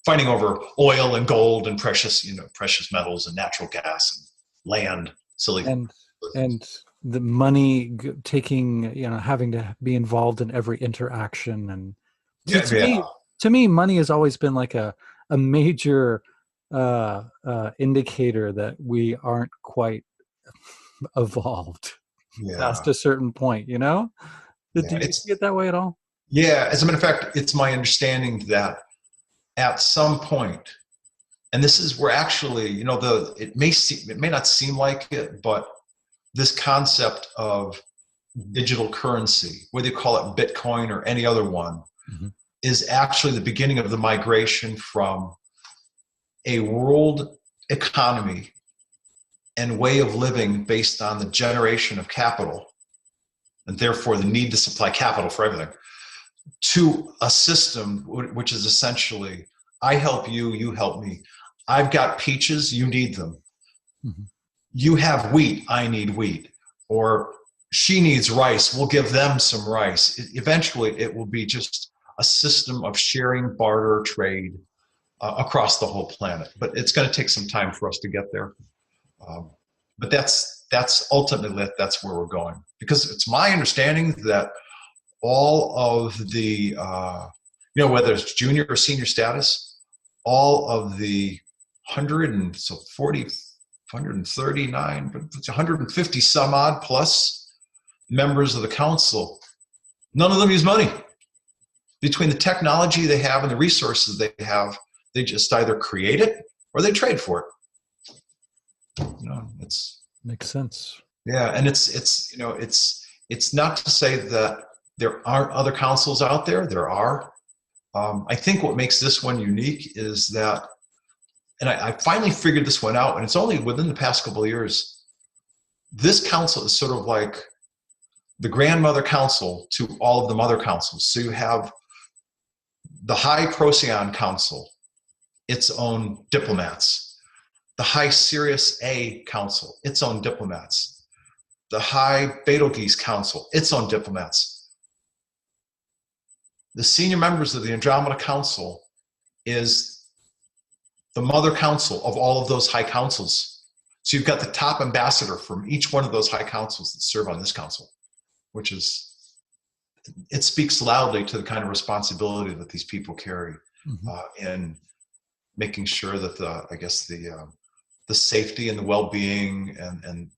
Speaker 2: fighting over oil and gold and precious metals and natural gas and land, silly.
Speaker 1: And the money taking, having to be involved in every interaction. And to me, money has always been like a major indicator that we aren't quite evolved past a certain point, Do you get that way at all?
Speaker 2: Yeah, as a matter of fact, it's my understanding that at some point, and this is where actually, it may not seem like it, but this concept of digital currency, whether you call it Bitcoin or any other one, mm-hmm. is actually the beginning of the migration from a world economy and way of living based on the generation of capital, and therefore the need to supply capital for everything, to a system which is essentially, I help you, you help me. I've got peaches, you need them. Mm-hmm. You have wheat, I need wheat. Or she needs rice, we'll give them some rice. Eventually, it will be just a system of sharing, barter, trade across the whole planet. But it's going to take some time for us to get there. But that's ultimately, that's where we're going. Because it's my understanding that all of the, whether it's junior or senior status, all of the 139, but it's 150 some odd plus members of the council, none of them use money. Between the technology they have and the resources they have, they just either create it or they trade for it. It's
Speaker 1: makes sense.
Speaker 2: Yeah, and it's not to say that there aren't other councils out there. There are. I think what makes this one unique is that, and I finally figured this one out, and it's only within the past couple of years, this council is sort of like the grandmother council to all of the mother councils. So you have the High Procyon Council, its own diplomats. The High Sirius A Council, its own diplomats. The High Betelgeuse Council, its own diplomats. The senior members of the Andromeda Council is the mother council of all of those high councils. So you've got the top ambassador from each one of those high councils that serve on this council, which is, it speaks loudly to the kind of responsibility that these people carry in making sure that the safety and the well-being and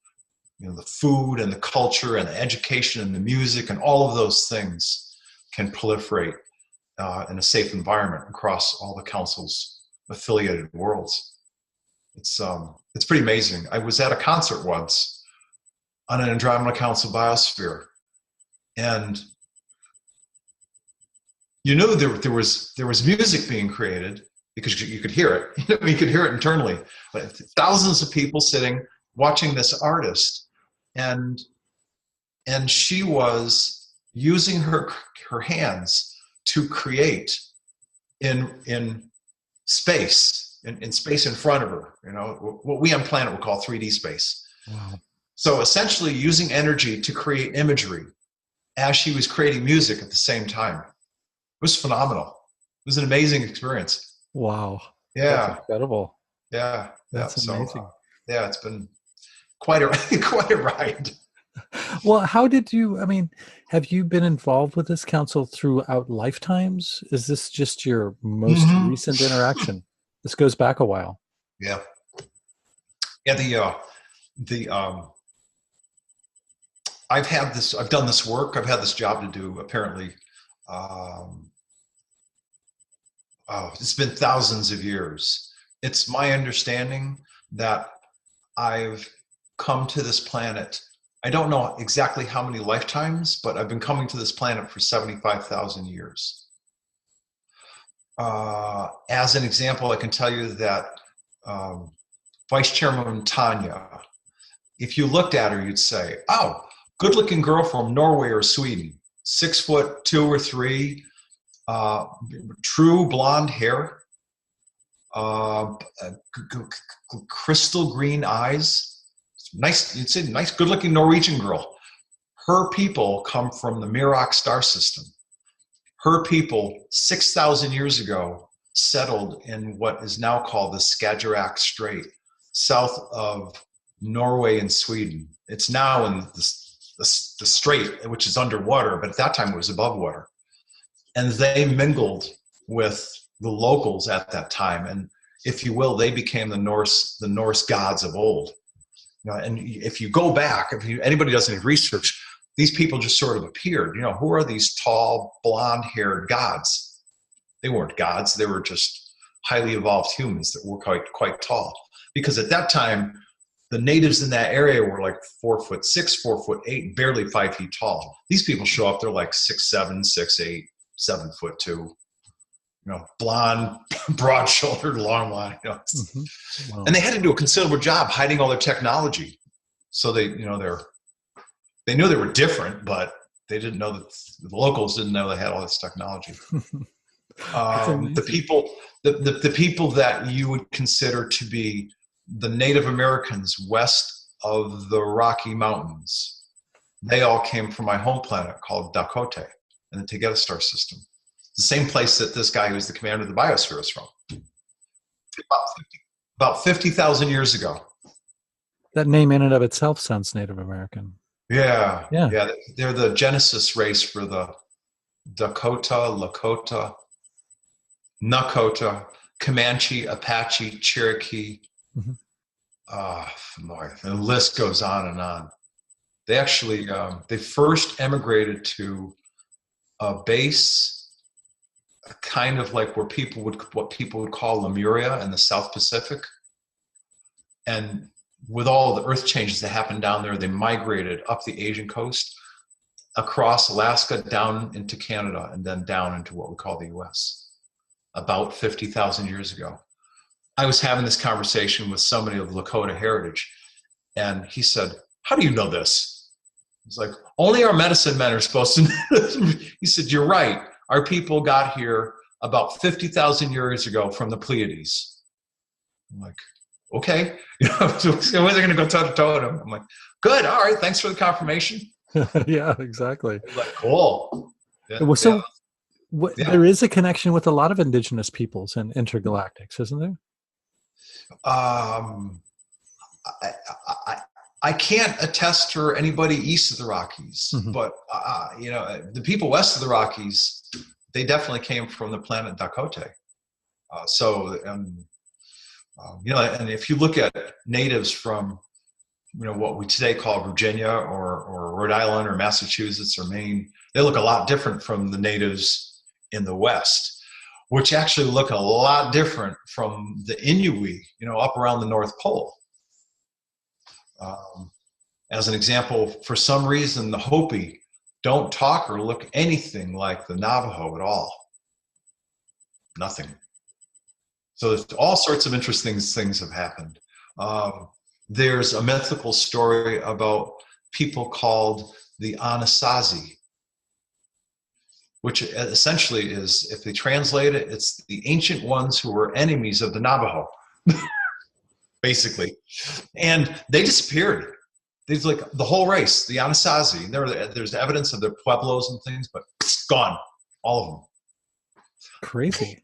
Speaker 2: the food and the culture and the education and the music and all of those things can proliferate in a safe environment across all the council's affiliated worlds. It's pretty amazing. I was at a concert once on an Andromeda Council biosphere, and there was music being created because you could hear it. You could hear it internally. But thousands of people sitting, watching this artist, and she was using her hands to create in space, in space in front of her, what we on planet would call 3D space.
Speaker 1: Wow.
Speaker 2: So essentially using energy to create imagery as she was creating music at the same time. It was phenomenal. It was an amazing experience.
Speaker 1: Wow.
Speaker 2: Yeah.
Speaker 1: That's incredible.
Speaker 2: Yeah.
Speaker 1: That's amazing.
Speaker 2: Yeah, it's been quite a ride.
Speaker 1: Well, have you been involved with this council throughout lifetimes? Is this just your most recent interaction? This goes back a while.
Speaker 2: Yeah. Yeah, I've done this work. I've had this job to do, apparently. It's been thousands of years. It's my understanding that I've come to this planet. I don't know exactly how many lifetimes, but I've been coming to this planet for 75,000 years. As an example, I can tell you that Vice Chairman Tanya, if you looked at her, you'd say, oh, good-looking girl from Norway or Sweden, 6'2" or 3, true blonde hair, crystal green eyes. Nice, you'd say nice, good-looking Norwegian girl. Her people come from the Merox star system. Her people, 6,000 years ago, settled in what is now called the Skagerrak Strait, south of Norway and Sweden. It's now in the strait, which is underwater, but at that time it was above water. And they mingled with the locals at that time, and if you will, they became the Norse gods of old. And if you go back, anybody does any research, these people just sort of appeared. Who are these tall, blonde-haired gods? They weren't gods. They were just highly evolved humans that were quite tall. Because at that time, the natives in that area were like 4'6", 4'8", barely 5 feet tall. These people show up, they're like 6'7", 6'8", 7'2". Blonde, broad-shouldered, long line. Wow. And they had to do a considerable job hiding all their technology. So they knew they were different, but they didn't know that the locals didn't know they had all this technology. The people that you would consider to be the Native Americans west of the Rocky Mountains, they all came from my home planet called Dakota in the Tegeta star system. The same place that this guy who's the commander of the biosphere is from. About 50,000 years ago.
Speaker 1: That name in and of itself sounds Native American.
Speaker 2: Yeah. They're the Genesis race for the Dakota, Lakota, Nakota, Comanche, Apache, Cherokee. The list goes on and on. They actually, they first emigrated to a base kind of like what people would call Lemuria in the South Pacific. And with all the earth changes that happened down there, they migrated up the Asian coast, across Alaska, down into Canada, and then down into what we call the US, about 50,000 years ago. I was having this conversation with somebody of Lakota heritage, and he said, how do you know this? He's like, only our medicine men are supposed to know. He said, you're right. Our people got here about 50,000 years ago from the Pleiades. I'm like, okay. So they're going to go toe-to-toe with them. I'm like, good. All right. Thanks for the confirmation.
Speaker 1: Yeah, exactly.
Speaker 2: Like, cool.
Speaker 1: Yeah, so there is a connection with a lot of indigenous peoples and intergalactics, isn't there?
Speaker 2: I can't attest for anybody east of the Rockies, but the people west of the Rockies, they definitely came from the planet Dakota. And if you look at natives from what we today call Virginia or Rhode Island or Massachusetts or Maine, they look a lot different from the natives in the West, which actually look a lot different from the Inuit, up around the North Pole. As an example, for some reason, the Hopi don't talk or look anything like the Navajo at all. Nothing. So there's all sorts of interesting things have happened. There's a mythical story about people called the Anasazi, which essentially is, if they translate it, it's the ancient ones who were enemies of the Navajo, basically. And they disappeared. There's like the whole race, the Anasazi. There's evidence of their pueblos and things, but gone, all of them.
Speaker 1: Crazy.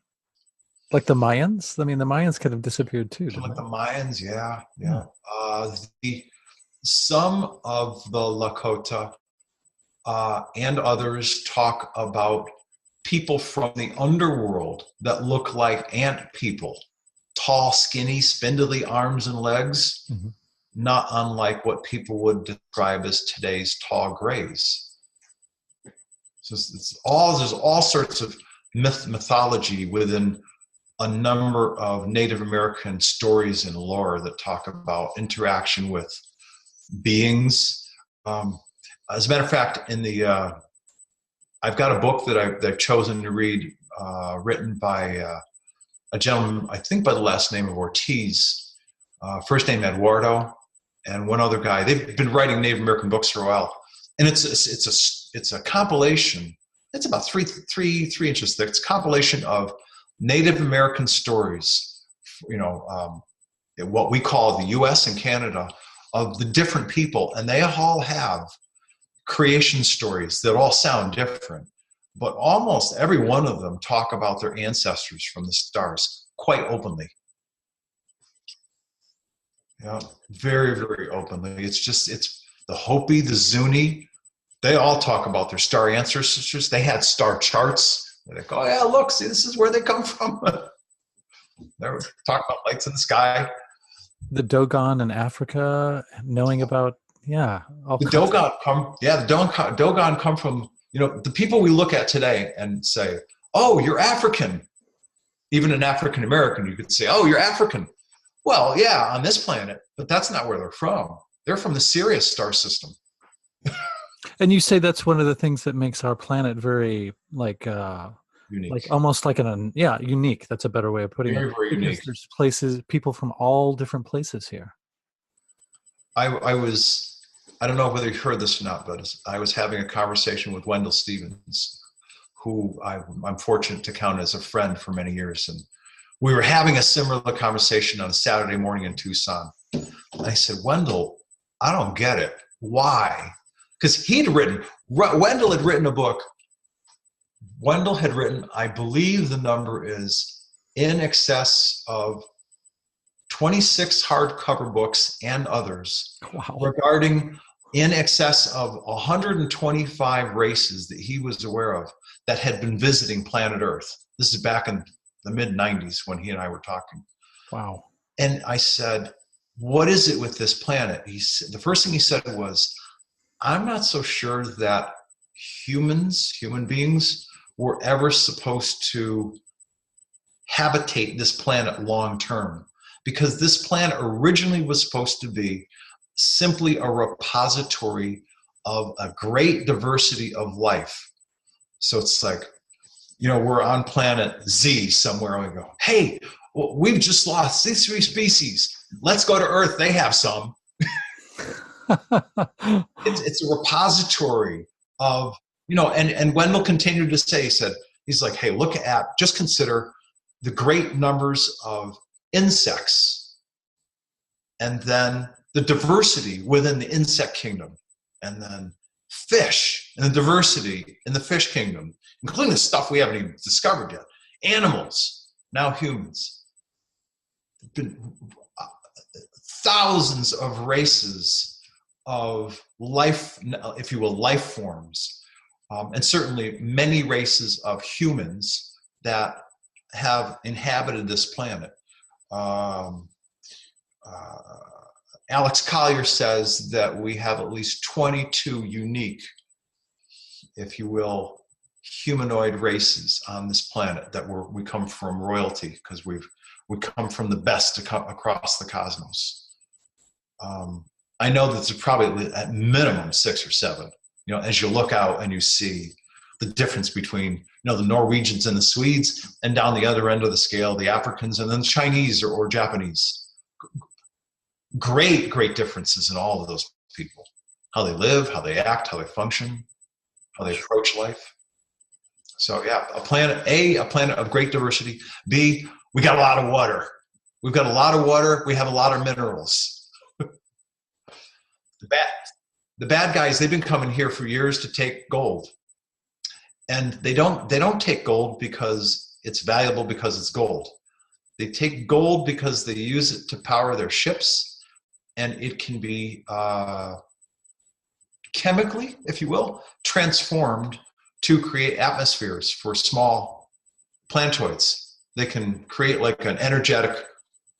Speaker 1: Like the Mayans? I mean, the Mayans could have disappeared too.
Speaker 2: Like the Mayans, yeah. Some of the Lakota and others talk about people from the underworld that look like ant people. Tall, skinny, spindly arms and legs, not unlike what people would describe as today's tall grays. So there's all sorts of mythology within a number of Native American stories and lore that talk about interaction with beings. As a matter of fact, I've got a book that I've chosen to read, written by a gentleman, I think by the last name of Ortiz, first name Eduardo, and one other guy. They've been writing Native American books for a while, and it's a compilation. It's about three inches thick. It's a compilation of Native American stories, what we call the U.S. and Canada, of the different people, and they all have creation stories that all sound different, but almost every one of them talk about their ancestors from the stars quite openly. Yeah, very, very openly. It's the Hopi, the Zuni, they all talk about their star ancestors. They had star charts. They're like, oh yeah, look, see, this is where they come from. They were talking about lights in the sky.
Speaker 1: The Dogon in Africa, knowing about,
Speaker 2: the Dogon come from, the people we look at today and say, oh, you're African. Even an African American, you could say, oh, you're African. Well, yeah, on this planet, but that's not where they're from. They're from the Sirius star system.
Speaker 1: And you say that's one of the things that makes our planet very
Speaker 2: unique.
Speaker 1: Like almost like unique. That's a better way of putting it.
Speaker 2: Very unique.
Speaker 1: There's people from all different places here.
Speaker 2: I don't know whether you heard this or not, but I was having a conversation with Wendell Stevens, who I'm fortunate to count as a friend for many years. And we were having a similar conversation on a Saturday morning in Tucson. And I said, Wendell, I don't get it. Why? Because Wendell had written a book. Wendell had written, I believe the number is in excess of 26 hardcover books and others.
Speaker 1: Wow.
Speaker 2: Regarding in excess of 125 races that he was aware of that had been visiting planet Earth. This is back in the mid-90s when he and I were talking.
Speaker 1: Wow.
Speaker 2: And I said, what is it with this planet? The first thing he said was, I'm not so sure that human beings, were ever supposed to habitate this planet long term, because this planet originally was supposed to be simply a repository of a great diversity of life. So it's like, we're on planet Z somewhere, and we go, hey, we've just lost these 3 species. Let's go to Earth. They have some. It's a repository of, and Wendell continued to say, he's like, hey, just consider the great numbers of insects, and then the diversity within the insect kingdom, and then fish and the diversity in the fish kingdom, including the stuff we haven't even discovered yet, animals, now humans. Been thousands of races of life, if you will, life forms, and certainly many races of humans that have inhabited this planet. Alex Collier says that we have at least 22 unique, if you will, humanoid races on this planet that we come from royalty, because we come from the best across the cosmos. I know that there's probably at minimum 6 or 7, as you look out and you see the difference between, the Norwegians and the Swedes, and down the other end of the scale, the Africans, and then the Chinese or Japanese. great, great differences in all of those people. How they live, how they act, how they function, how they approach life. So yeah, a planet of great diversity. B, we got a lot of water. We've got a lot of water. We have a lot of minerals. The bad guys, they've been coming here for years to take gold. And they don't take gold because it's valuable because it's gold. They take gold because they use it to power their ships, and it can be chemically, if you will, transformed to create atmospheres for small planetoids. They can create like an energetic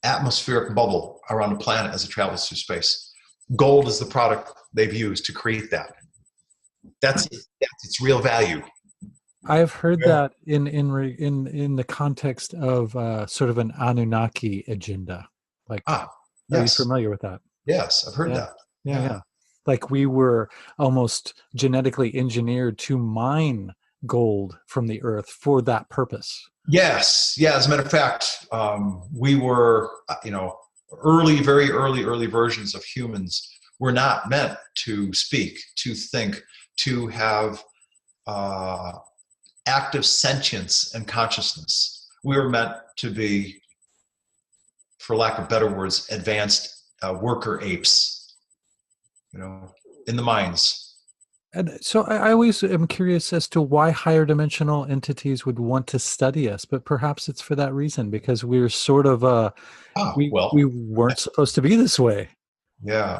Speaker 2: atmospheric bubble around a planet as it travels through space. Gold is the product they've used to create that. That's its real value.
Speaker 1: I've heard that in the context of sort of an Anunnaki agenda. Like,
Speaker 2: yes.
Speaker 1: Are you familiar with that?
Speaker 2: Yes, I've heard that.
Speaker 1: Yeah. Like we were almost genetically engineered to mine gold from the earth for that purpose.
Speaker 2: Yes. Yeah. As a matter of fact, we were, very early versions of humans were not meant to speak, to think, to have active sentience and consciousness. We were meant to be, for lack of better words, advanced worker apes, in the mines.
Speaker 1: And so I always am curious as to why higher dimensional entities would want to study us, but perhaps it's for that reason, because we're sort of we weren't supposed to be this way.
Speaker 2: Yeah.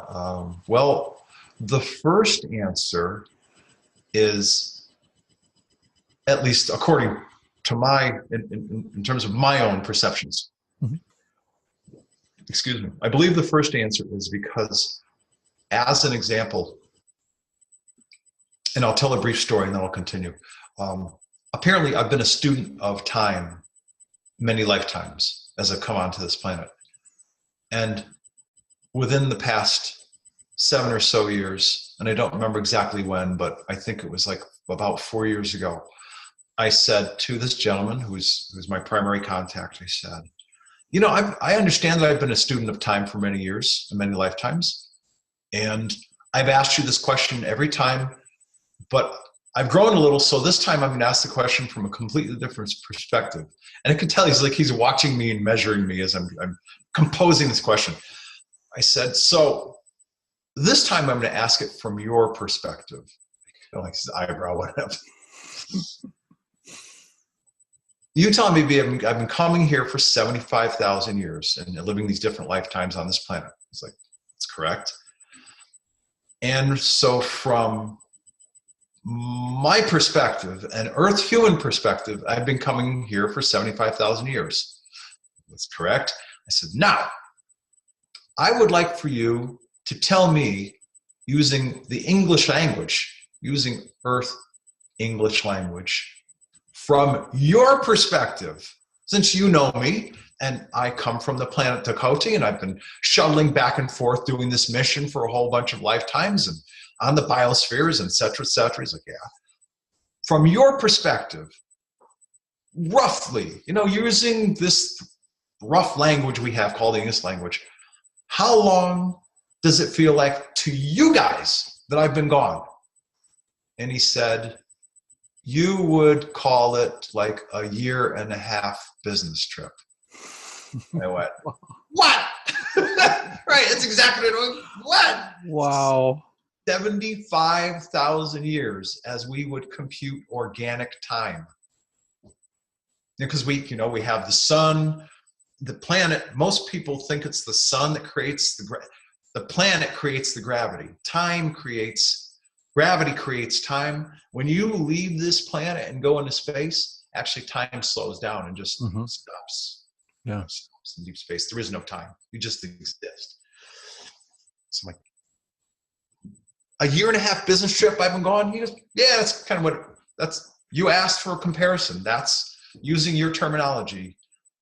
Speaker 2: Well, the first answer is, at least according to in terms of my own perceptions. Mm-hmm. Excuse me. I believe the first answer is because, as an example, and I'll tell a brief story and then I'll continue. Apparently, I've been a student of time many lifetimes as I've come onto this planet. And within the past 7 or so years, and I don't remember exactly when, but I think it was like about 4 years ago, I said to this gentleman who's my primary contact, I said, I understand that I've been a student of time for many years and many lifetimes. And I've asked you this question every time, but I've grown a little. So this time I'm going to ask the question from a completely different perspective. And I could tell he's watching me and measuring me as I'm composing this question. I said, so this time I'm going to ask it from your perspective. Like his eyebrow went up. You tell me, I've been coming here for 75,000 years and living these different lifetimes on this planet. It's like, that's correct. And so from my perspective, an Earth human perspective, I've been coming here for 75,000 years. That's correct. I said, now, I would like for you to tell me, using the English language, using Earth English language, from your perspective, since you know me, and I come from the planet Dakota, and I've been shuttling back and forth doing this mission for a whole bunch of lifetimes and on the biospheres, and et cetera, et cetera. He's like, yeah. From your perspective, roughly, using this rough language we have called the English language, how long does it feel like to you guys that I've been gone? And he said, you would call it like a 1.5-year business trip. I went, what? Right, that's exactly what I went, what?
Speaker 1: Wow.
Speaker 2: 75,000 years as we would compute organic time. Because we have the sun, the planet. Most people think it's the sun that creates the planet creates the gravity. Gravity creates time. When you leave this planet and go into space, actually time slows down and just stops.
Speaker 1: Yeah.
Speaker 2: Stops in deep space. There is no time. You just exist. So I'm like, 1.5-year business trip I've been gone? He goes, yeah, that's kind of you asked for a comparison. That's, using your terminology,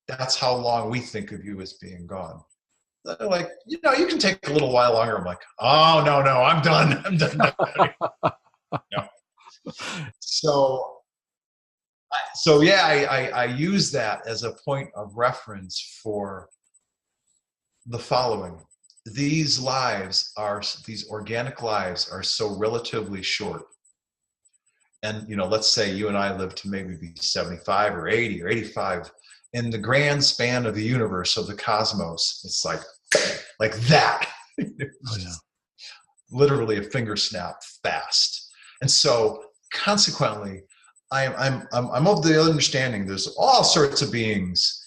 Speaker 2: that's how long we think of you as being gone. They're like, you can take a little while longer. I'm like, oh, no, I'm done. No. So yeah, I use that as a point of reference for the following. these organic lives are so relatively short. And, let's say you and I live to maybe be 75 or 80 or 85. In the grand span of the universe, of the cosmos, it's like that.
Speaker 1: Oh, yeah.
Speaker 2: Literally a finger snap fast. And so consequently, I'm of the understanding there's all sorts of beings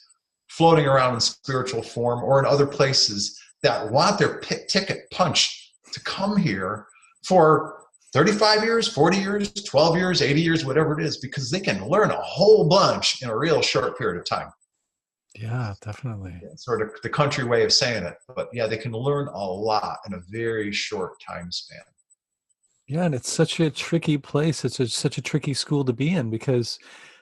Speaker 2: floating around in spiritual form or in other places that want their ticket punched to come here for 35 years, 40 years, 12 years, 80 years, whatever it is, because they can learn a whole bunch in a real short period of time.
Speaker 1: Yeah, definitely.
Speaker 2: Sort of the country way of saying it. But yeah, they can learn a lot in a very short time span.
Speaker 1: Yeah, and it's such a tricky place. It's such a tricky school to be in because,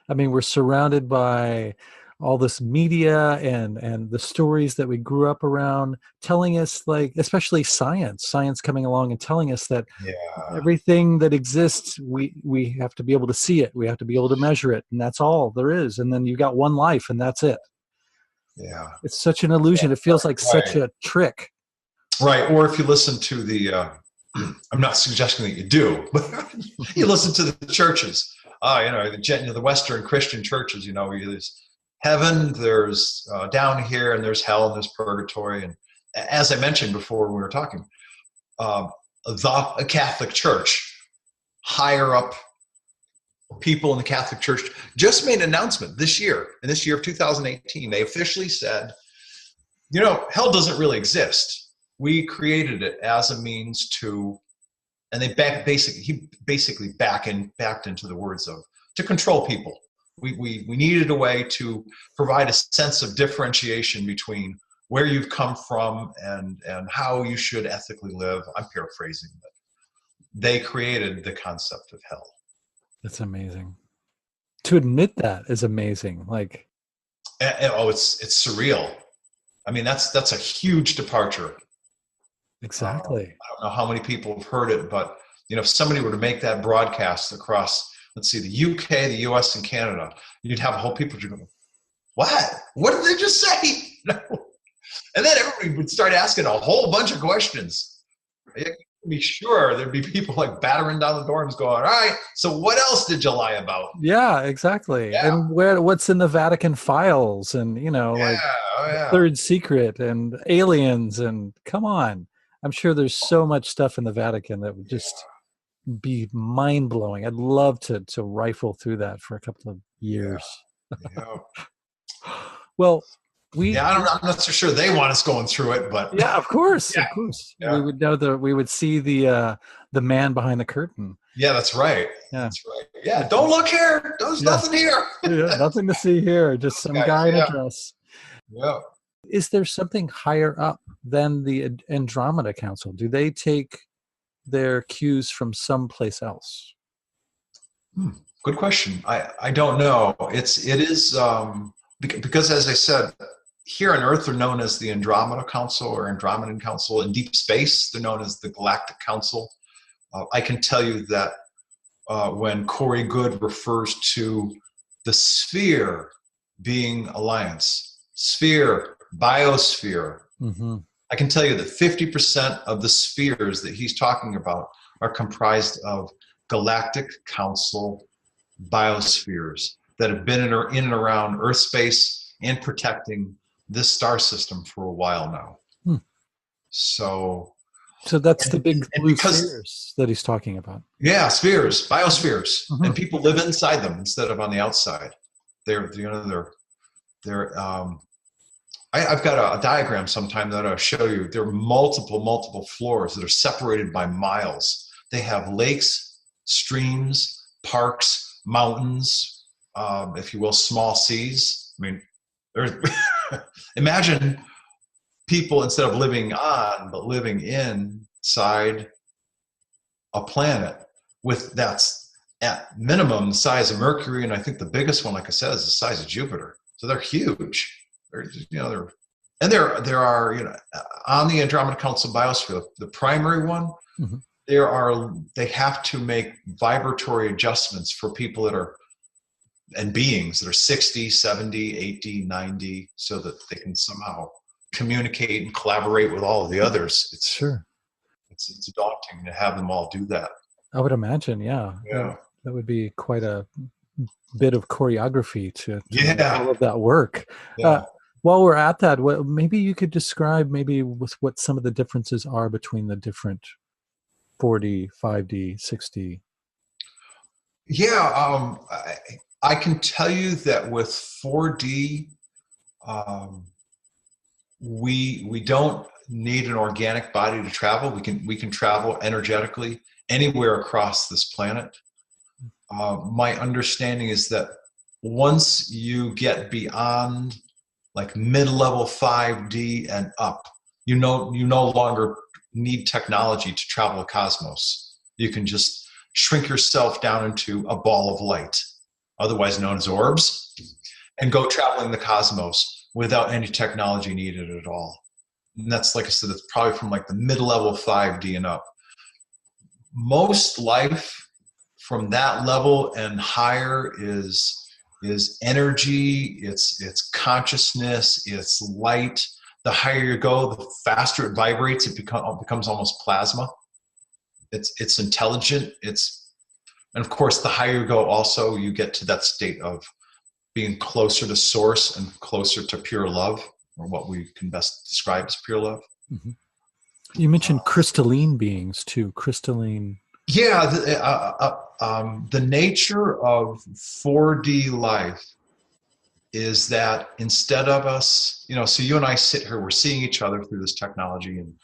Speaker 1: I mean, we're surrounded by all this media and the stories that we grew up around telling us, like, especially science coming along and telling us that everything that exists, we have to be able to see it. We have to be able to measure it. And that's all there is. And then you got one life and that's it.
Speaker 2: Yeah.
Speaker 1: It's such an illusion. It feels like such a trick.
Speaker 2: Right. Or if you listen to I'm not suggesting that you do, but you listen to the churches, the Western Christian churches, there's heaven, there's down here, and there's hell, and there's purgatory. And as I mentioned before when we were talking, the Catholic Church, higher up people in the Catholic Church just made an announcement in this year of 2018. They officially said, hell doesn't really exist. We created it as a means to, and they backed into the words of, to control people. We needed a way to provide a sense of differentiation between where you've come from and how you should ethically live. I'm paraphrasing, but they created the concept of hell.
Speaker 1: That's amazing. To admit that is amazing. Like,
Speaker 2: it's surreal. I mean, that's a huge departure.
Speaker 1: Exactly.
Speaker 2: I don't know how many people have heard it, but if somebody were to make that broadcast across, let's see, the UK, the US, and Canada, you'd have a whole people go, "What? What did they just say?" And then everybody would start asking a whole bunch of questions. You'd be sure there'd be people like battering down the dorms going, "All right, so what else did you lie about?"
Speaker 1: Yeah, exactly. Yeah. And what's in the Vatican files and, Third Secret and aliens and come on. I'm sure there's so much stuff in the Vatican that would just be mind-blowing. I'd love to rifle through that for a couple of years.
Speaker 2: Yeah.
Speaker 1: Well,
Speaker 2: I'm not so sure they want us going through it, but
Speaker 1: yeah, of course. Yeah. We would know we would see the man behind the curtain.
Speaker 2: Yeah, that's right. Yeah. That's right. Yeah, don't look here. There's nothing here.
Speaker 1: Yeah, nothing to see here. Just some guy in a dress.
Speaker 2: Yeah.
Speaker 1: Is there something higher up than the Andromeda Council? Do they take their cues from someplace else?
Speaker 2: Good question. I don't know. It is because, as I said, here on Earth they're known as the Andromeda Council or Andromedan Council. In deep space they're known as the Galactic Council. I can tell you that when Corey Good refers to the sphere being alliance, sphere, biosphere, I can tell you that 50% of the spheres that he's talking about are comprised of Galactic Council biospheres that have been in and around Earth space and protecting this star system for a while now. So
Speaker 1: that's the big blue spheres that he's talking about.
Speaker 2: Yeah, spheres, biospheres, and people live inside them instead of on the outside. I've got a diagram sometime that I'll show you. There are multiple floors that are separated by miles. They have lakes, streams, parks, mountains, if you will, small seas. I mean, imagine people, instead of living on, but living inside a planet that's at minimum the size of Mercury, and I think the biggest one, like I said, is the size of Jupiter. So they're huge. There are on the Andromeda Council biosphere, the primary one, they have to make vibratory adjustments for people and beings that are 60, 70, 80, 90, so that they can somehow communicate and collaborate with all of the others.
Speaker 1: Sure.
Speaker 2: It's daunting to have them all do that.
Speaker 1: I would imagine, yeah.
Speaker 2: Yeah.
Speaker 1: That would be quite a bit of choreography to make
Speaker 2: Yeah.
Speaker 1: all of that work.
Speaker 2: Yeah.
Speaker 1: While we're at that, maybe you could describe maybe what some of the differences are between the different 4D, 5D, 6D.
Speaker 2: Yeah. I can tell you that with 4D, we don't need an organic body to travel. We can travel energetically anywhere across this planet. My understanding is that once you get beyond like mid-level 5D and up, you no longer need technology to travel the cosmos. You can just shrink yourself down into a ball of light, otherwise known as orbs, and go traveling the cosmos without any technology needed at all. And that's, like I said, it's probably from like the mid-level 5D and up. Most life from that level and higher is energy, it's consciousness, it's light. The higher you go, the faster it vibrates. It becomes almost plasma. It's intelligent. And of course, the higher you go, also you get to that state of being closer to source and closer to pure love, or what we can best describe as pure love.
Speaker 1: Mm-hmm. You mentioned crystalline beings too. Crystalline.
Speaker 2: Yeah, the nature of 4D life is that instead of us, so you and I sit here, we're seeing each other through this technology, and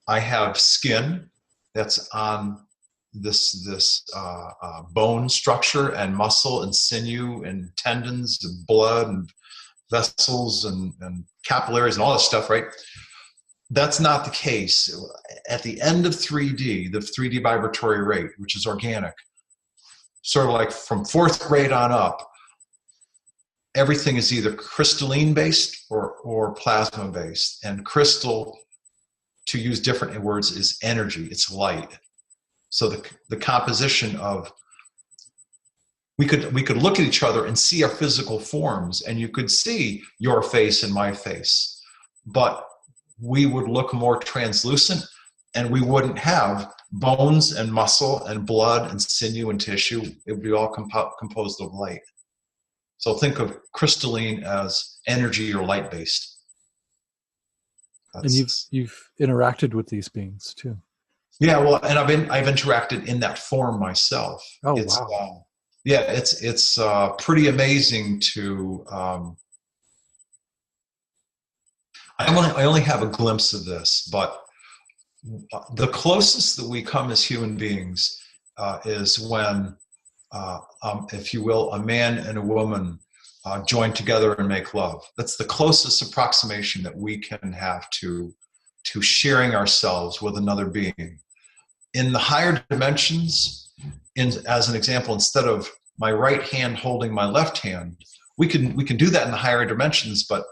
Speaker 2: I have skin that's on this bone structure and muscle and sinew and tendons and blood and vessels and capillaries and all this stuff, right? That's not the case. At the end of 3D, the 3D vibratory rate, which is organic, sort of like from fourth grade on up, everything is either crystalline based or plasma based. And crystal, to use different words, is energy, it's light. So the composition of, we could look at each other and see our physical forms, and you could see your face and my face, but we would look more translucent, and we wouldn't have bones and muscle and blood and sinew and tissue. It would be all composed of light. So think of crystalline as energy or light based.
Speaker 1: And you've interacted with these beings too.
Speaker 2: Yeah, well, and I've interacted in that form myself.
Speaker 1: Oh, wow.
Speaker 2: Yeah, it's pretty amazing to. I only have a glimpse of this, but the closest that we come as human beings is when, if you will, a man and a woman join together and make love. That's the closest approximation that we can have to sharing ourselves with another being. In the higher dimensions, as an example, instead of my right hand holding my left hand, we can do that in the higher dimensions, but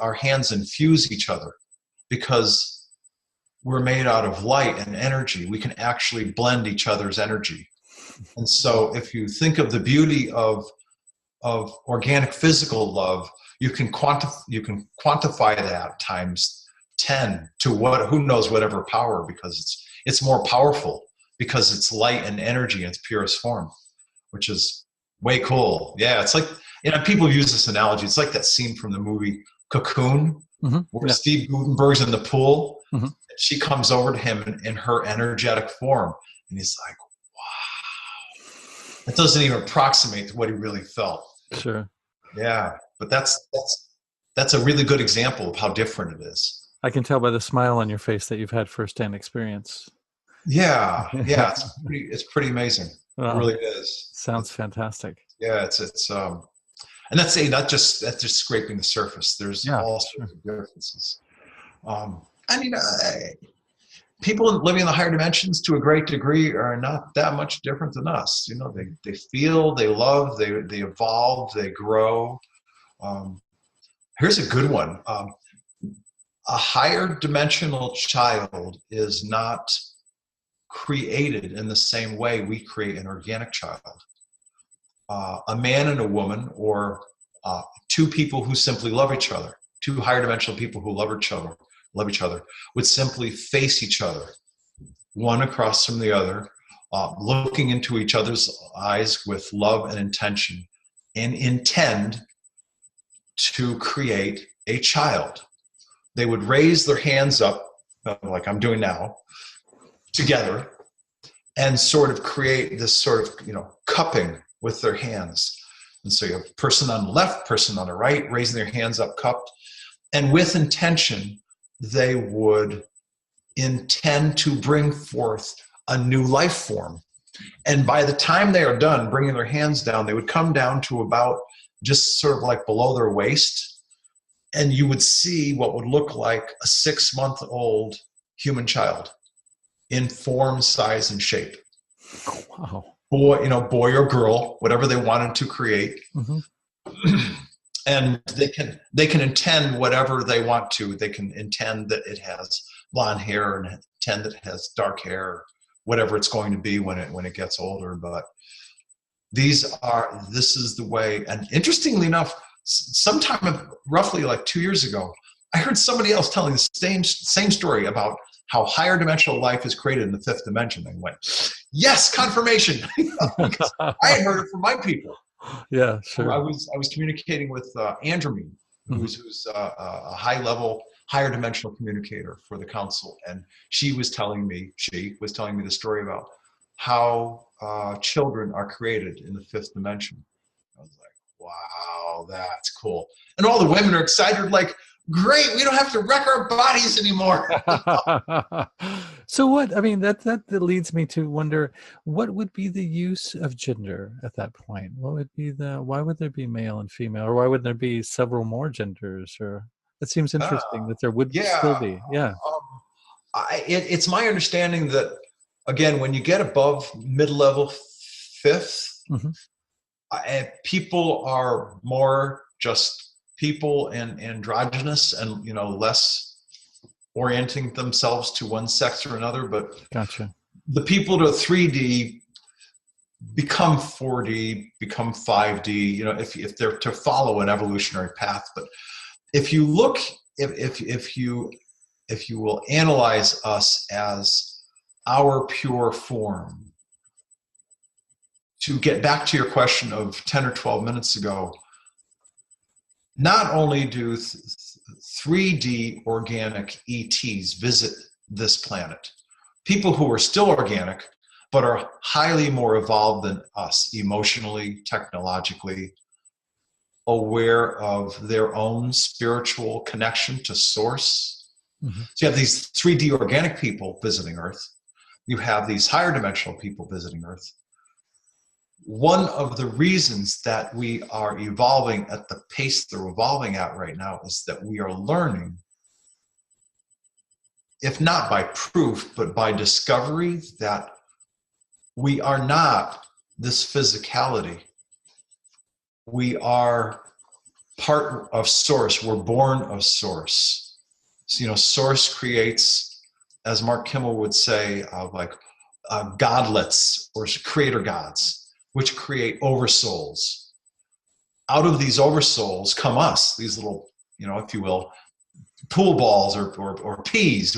Speaker 2: our hands infuse each other because we're made out of light and energy. We can actually blend each other's energy. And so if you think of the beauty of organic physical love, you can quantify that times 10 to who knows whatever power, because it's more powerful because it's light and energy in its purest form, which is way cool. Yeah, it's like, people use this analogy. It's like that scene from the movie Cocoon, where Steve Gutenberg's in the pool, and she comes over to him in her energetic form, and he's like, wow. It doesn't even approximate to what he really felt.
Speaker 1: Sure.
Speaker 2: Yeah, but that's a really good example of how different it is.
Speaker 1: I can tell by the smile on your face that you've had firsthand experience.
Speaker 2: Yeah, it's pretty amazing. Well, it really is.
Speaker 1: Sounds fantastic.
Speaker 2: Yeah, and that's just scraping the surface. There's all sorts of differences. People living in the higher dimensions to a great degree are not that much different than us. They feel, they love, they evolve, they grow. Here's a good one. A higher dimensional child is not created in the same way we create an organic child. A man and a woman, or two people who simply love each other, two higher dimensional people who love each other, would simply face each other, one across from the other, looking into each other's eyes with love and intention, and intend to create a child. They would raise their hands up, like I'm doing now, together, and sort of create this sort of, cupping with their hands. And so you have person on the left, person on the right, raising their hands up, cupped. And with intention, they would intend to bring forth a new life form. And by the time they are done bringing their hands down, they would come down to about just sort of like below their waist. And you would see what would look like a 6-month-old human child in form, size, and shape.
Speaker 1: Wow.
Speaker 2: Boy or girl, whatever they wanted to create.
Speaker 1: Mm-hmm.
Speaker 2: And they can intend whatever they want to. They can intend that it has blonde hair and intend that it has dark hair, whatever it's going to be when it gets older. But this is the way. And interestingly enough, sometime roughly like 2 years ago, I heard somebody else telling the same story about how higher dimensional life is created in the fifth dimension. And went, yes, confirmation. Because I had heard it from my people.
Speaker 1: Yeah, sure.
Speaker 2: I was communicating with Andromeda, who's a higher dimensional communicator for the council, and she was telling me the story about how children are created in the fifth dimension. I was like, wow, that's cool. And all the women are excited, like, great, we don't have to wreck our bodies anymore.
Speaker 1: So that leads me to wonder, what would be the use of gender at that point? Why would there be male and female, or why would there be several more genders? Or it seems interesting that there would still be. Yeah.
Speaker 2: It's my understanding that, again, when you get above mid-level fifth, people are more just people and androgynous, and less orienting themselves to one sex or another. But
Speaker 1: gotcha.
Speaker 2: The people to 3D become 4D, become 5D, if they're to follow an evolutionary path. But if you look, if you will analyze us as our pure form, to get back to your question of 10 or 12 minutes ago, not only do 3D organic ETs visit this planet, people who are still organic, but are highly more evolved than us, emotionally, technologically, aware of their own spiritual connection to source. So you have these 3D organic people visiting Earth. You have these higher dimensional people visiting Earth. One of the reasons that we are evolving at the pace they're evolving at right now is that we are learning, if not by proof, but by discovery, that we are not this physicality. We are part of Source. We're born of Source. So, Source creates, as Mark Kimmel would say, godlets or creator gods, which create oversouls. Out of these oversouls come us, these little, if you will, pool balls or peas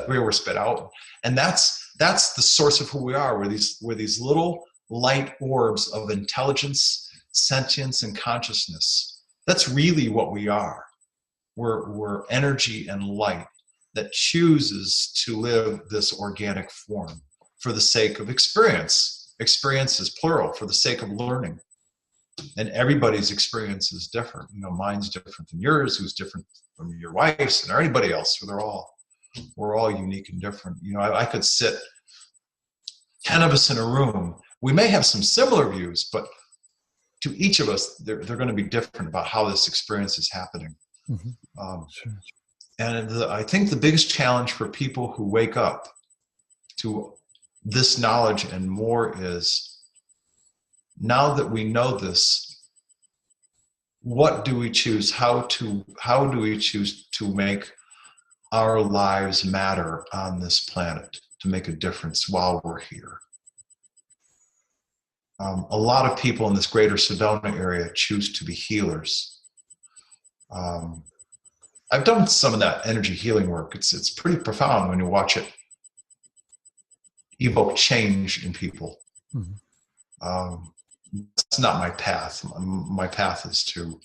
Speaker 2: we were spit out. And that's the source of who we are. We're these little light orbs of intelligence, sentience, and consciousness. That's really what we are. We're energy and light that chooses to live this organic form for the sake of experience. Experience is plural, for the sake of learning. And everybody's experience is different. Mine's different than yours, who's different from your wife's, or anybody else. We're all unique and different. I could sit 10 of us in a room. We may have some similar views, but to each of us, they're going to be different about how this experience is happening.
Speaker 1: Sure.
Speaker 2: And I think the biggest challenge for people who wake up to this knowledge and more is, now that we know this, what do we choose? How do we choose to make our lives matter on this planet, to make a difference while we're here? A lot of people in this greater Sedona area choose to be healers. I've done some of that energy healing work. It's pretty profound when you watch it evoke change in people. That's not my path. My path is to,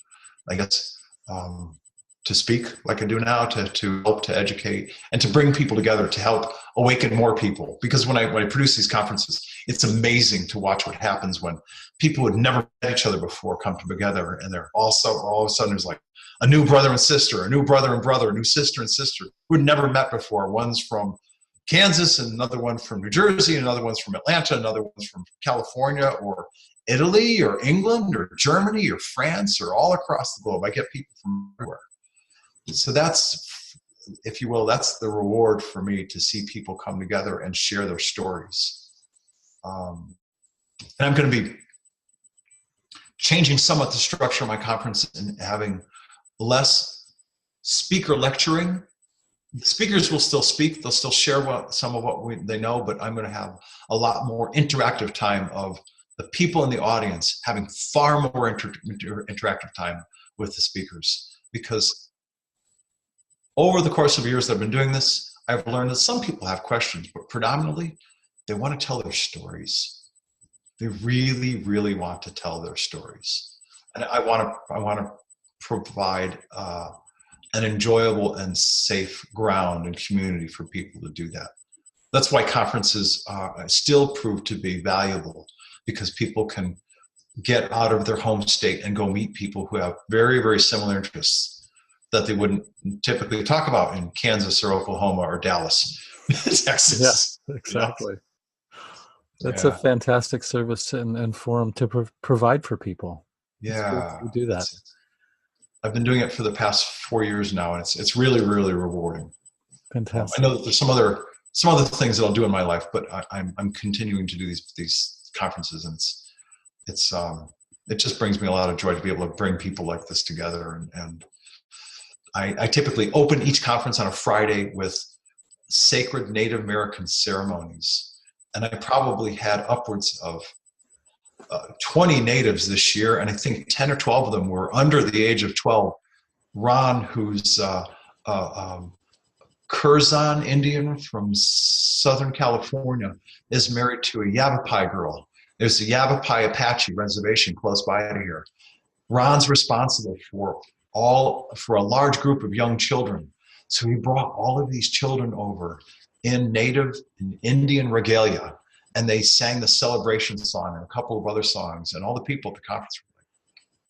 Speaker 2: I guess, to speak like I do now, to help, to educate, and to bring people together to help awaken more people. Because when I produce these conferences, it's amazing to watch what happens when people who had never met each other before come together, and they're also all of a sudden there's like a new brother and sister, a new brother and brother, a new sister and sister who had never met before. One's from Kansas, and another one from New Jersey, and another one's from Atlanta, another one's from California or Italy or England or Germany or France or all across the globe. I get people from everywhere. So that's, if you will, that's the reward for me, to see people come together and share their stories. And I'm going to be changing somewhat the structure of my conference and having less speaker lecturing. The speakers will still speak. They'll still share some of what they know, but I'm going to have a lot more interactive time of the people in the audience having far more interactive time with the speakers. Because over the course of years that I've been doing this, I've learned that some people have questions, but predominantly they want to tell their stories. They really, really want to tell their stories. And I want to provide an enjoyable and safe ground and community for people to do that. That's why conferences still prove to be valuable, because people can get out of their home state and go meet people who have very, very similar interests that they wouldn't typically talk about in Kansas or Oklahoma or Dallas, Texas.
Speaker 1: Yeah, exactly. That's a fantastic service and forum to provide for people.
Speaker 2: Yeah,
Speaker 1: to do that.
Speaker 2: I've been doing it for the past 4 years now, and it's really, really rewarding.
Speaker 1: Fantastic.
Speaker 2: I know that there's some other things that I'll do in my life, but I'm continuing to do these conferences, and it just brings me a lot of joy to be able to bring people like this together. And I typically open each conference on a Friday with sacred Native American ceremonies. And I probably had upwards of 20 natives this year, and I think 10 or 12 of them were under the age of 12. Ron, who's Curzon Indian from Southern California, is married to a Yavapai girl. There's a Yavapai Apache reservation close by here. Ron's responsible for a large group of young children. So he brought all of these children over in native and Indian regalia, and they sang the celebration song and a couple of other songs, and all the people at the conference were like,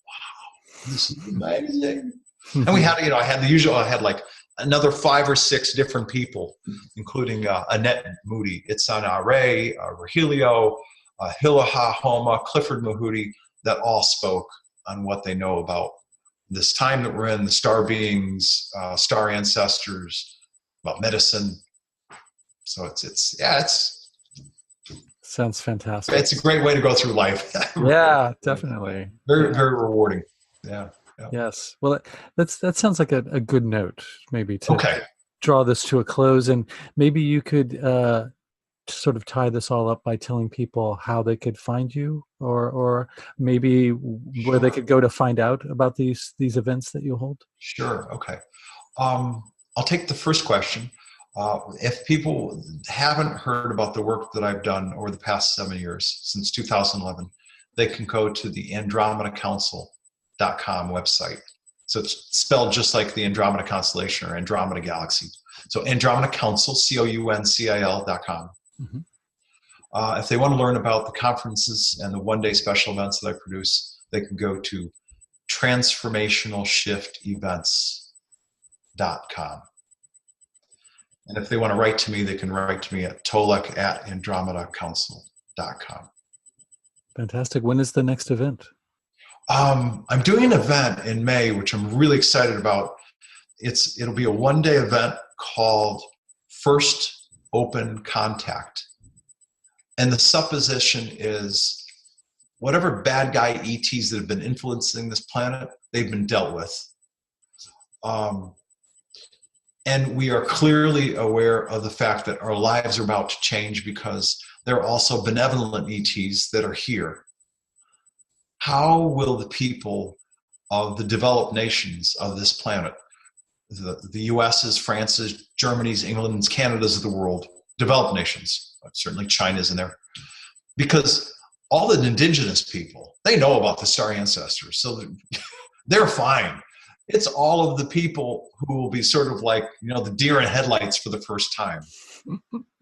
Speaker 2: wow, this is amazing. And we had, I had like another 5 or 6 different people, including Annette Moody, Itzana Ray, Rogelio, Hilaha Homa, Clifford Mahudi, that all spoke on what they know about this time that we're in, the star beings, star ancestors, about medicine. So it's
Speaker 1: sounds fantastic.
Speaker 2: It's a great way to go through life.
Speaker 1: Yeah, definitely.
Speaker 2: Very, very rewarding. Yeah.
Speaker 1: Yes. Well, that sounds like a good note, maybe to draw this to a close, and maybe you could sort of tie this all up by telling people how they could find you, or maybe where they could go to find out about these events that you hold.
Speaker 2: Sure. Okay. I'll take the first question. If people haven't heard about the work that I've done over the past 7 years, since 2011, they can go to the Andromeda Council.com website. So it's spelled just like the Andromeda Constellation or Andromeda Galaxy. So Andromeda Council, COUNCIL.com. Mm-hmm. If they want to learn about the conferences and the one-day special events that I produce, they can go to transformationalshiftevents.com. And if they want to write to me, they can write to me at Tolec@AndromedaCouncil.com.
Speaker 1: Fantastic. When is the next event?
Speaker 2: I'm doing an event in May, which I'm really excited about. It'll be a one-day event called First Open Contact. And the supposition is whatever bad guy ETs that have been influencing this planet, they've been dealt with. And we are clearly aware of the fact that our lives are about to change because there are also benevolent ETs that are here. How will the people of the developed nations of this planet the US's, France's, Germany's, England's, Canada's of the world, developed nations, certainly China's in there, because all the indigenous people, they know about the star ancestors, so they're fine. It's all of the people who will be sort of like, the deer in headlights for the first time.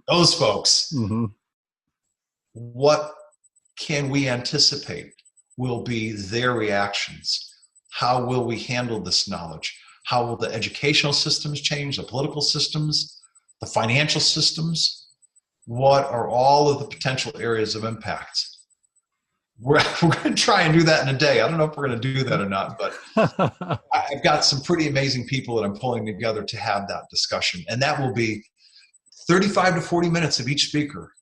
Speaker 2: Those folks, what can we anticipate will be their reactions? How will we handle this knowledge? How will the educational systems change, the political systems, the financial systems? What are all of the potential areas of impact? We're going to try and do that in a day. I don't know if we're going to do that or not, but I've got some pretty amazing people that I'm pulling together to have that discussion. And that will be 35 to 40 minutes of each speaker.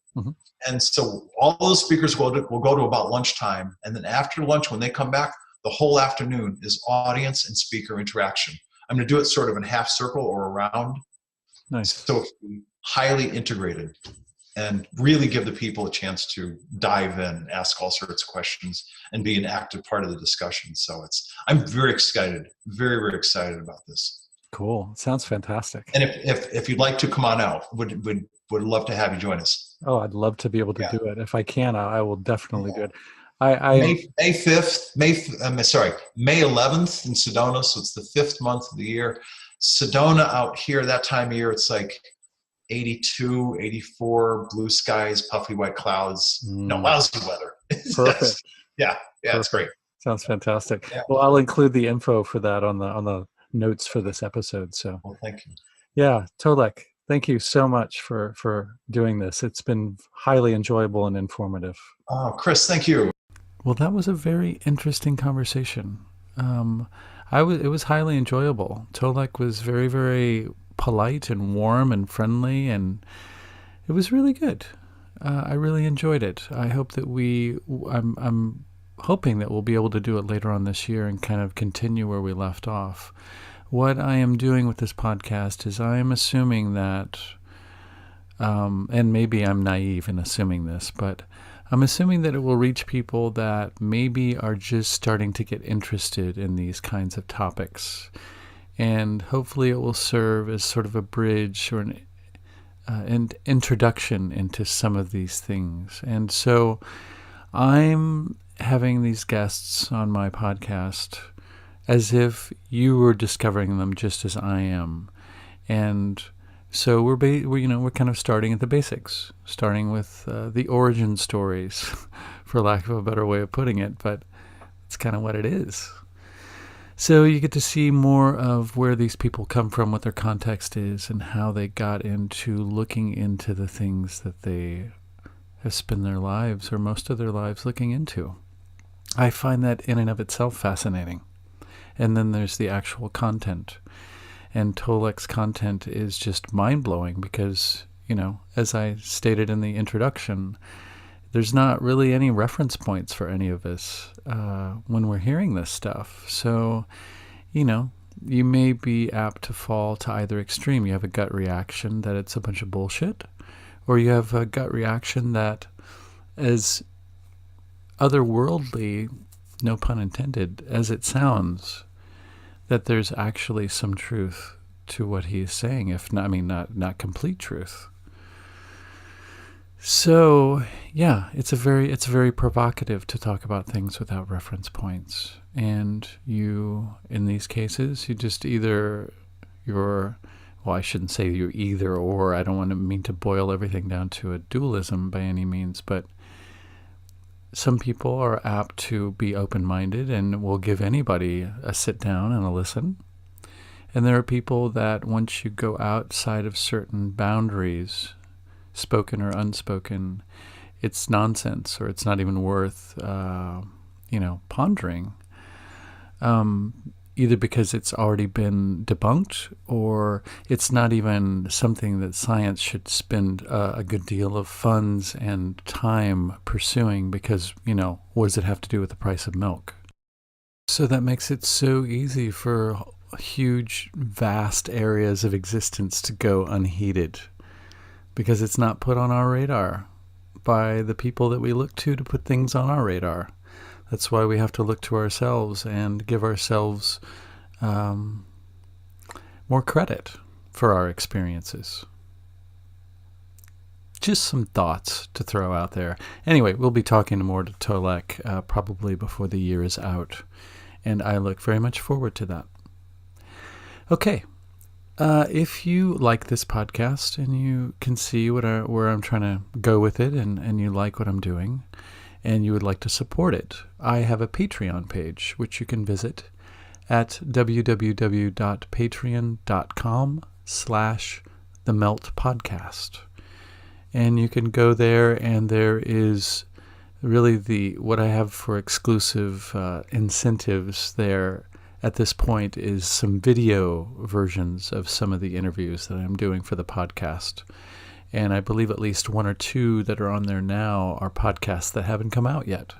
Speaker 2: And so all those speakers will go to about lunchtime. And then after lunch, when they come back, the whole afternoon is audience and speaker interaction. I'm going to do it sort of in half circle or around.
Speaker 1: Nice.
Speaker 2: So it's highly integrated and really give the people a chance to dive in, ask all sorts of questions, and be an active part of the discussion. So I'm very excited, very, very excited about this.
Speaker 1: Cool. Sounds fantastic.
Speaker 2: And if you'd like to come on out, would love to have you join us.
Speaker 1: Oh, I'd love to be able to do it. If I can, I will definitely do it.
Speaker 2: May 5th, May 11th in Sedona. So it's the 5th month of the year. Sedona out here, that time of year, it's like 82, 84, blue skies, puffy white clouds, lousy weather.
Speaker 1: Perfect.
Speaker 2: Yeah, Perfect. It's great.
Speaker 1: Sounds fantastic.
Speaker 2: Yeah.
Speaker 1: Well, I'll include the info for that on the notes for this episode. So,
Speaker 2: well, thank you.
Speaker 1: Yeah, Tolec, thank you so much for doing this. It's been highly enjoyable and informative.
Speaker 2: Oh, Chris, thank you.
Speaker 1: Well, that was a very interesting conversation. It was highly enjoyable. Tolec was very, very polite and warm and friendly, and it was really good. I really enjoyed it. I hope that I'm hoping that we'll be able to do it later on this year and kind of continue where we left off. What I am doing with this podcast is I am assuming that, and maybe I'm naive in assuming this, but I'm assuming that it will reach people that maybe are just starting to get interested in these kinds of topics. And hopefully it will serve as sort of a bridge or an introduction into some of these things. And so I'm having these guests on my podcast as if you were discovering them just as I am. And so we're kind of starting at the basics, starting with the origin stories, for lack of a better way of putting it, but it's kind of what it is. So you get to see more of where these people come from, what their context is, and how they got into looking into the things that they have spent their lives or most of their lives looking into. I find that in and of itself fascinating. And then there's the actual content. And Tolec's content is just mind-blowing because, as I stated in the introduction, there's not really any reference points for any of us when we're hearing this stuff. So, you may be apt to fall to either extreme. You have a gut reaction that it's a bunch of bullshit, or you have a gut reaction that as otherworldly, no pun intended, as it sounds, that there's actually some truth to what he is saying, if not, not complete truth. So, yeah, it's very provocative to talk about things without reference points. And you, in these cases, you just I shouldn't say you're either or. I don't want to mean to boil everything down to a dualism by any means, but some people are apt to be open-minded and will give anybody a sit down and a listen. And there are people that once you go outside of certain boundaries, spoken or unspoken, it's nonsense, or it's not even worth, pondering. Either because it's already been debunked, or it's not even something that science should spend a good deal of funds and time pursuing because, what does it have to do with the price of milk? So that makes it so easy for huge, vast areas of existence to go unheeded because it's not put on our radar by the people that we look to put things on our radar. That's why we have to look to ourselves and give ourselves more credit for our experiences. Just some thoughts to throw out there. Anyway, we'll be talking more to Tolec probably before the year is out, and I look very much forward to that. Okay, if you like this podcast and you can see where I'm trying to go with it, and you like what I'm doing, and you would like to support it, I have a Patreon page, which you can visit at www.patreon.com/themeltpodcast. And you can go there, and there is really what I have for exclusive incentives there at this point is some video versions of some of the interviews that I'm doing for the podcast. And I believe at least one or two that are on there now are podcasts that haven't come out yet.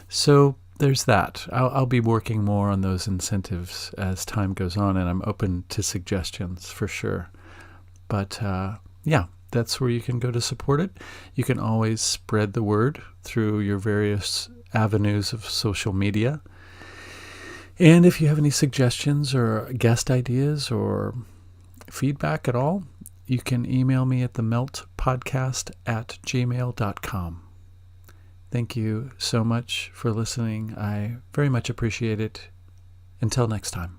Speaker 1: So there's that. I'll be working more on those incentives as time goes on, and I'm open to suggestions for sure. But yeah, that's where you can go to support it. You can always spread the word through your various avenues of social media. And if you have any suggestions or guest ideas or feedback at all, you can email me at themeltpodcast@gmail.com. Thank you so much for listening. I very much appreciate it. Until next time.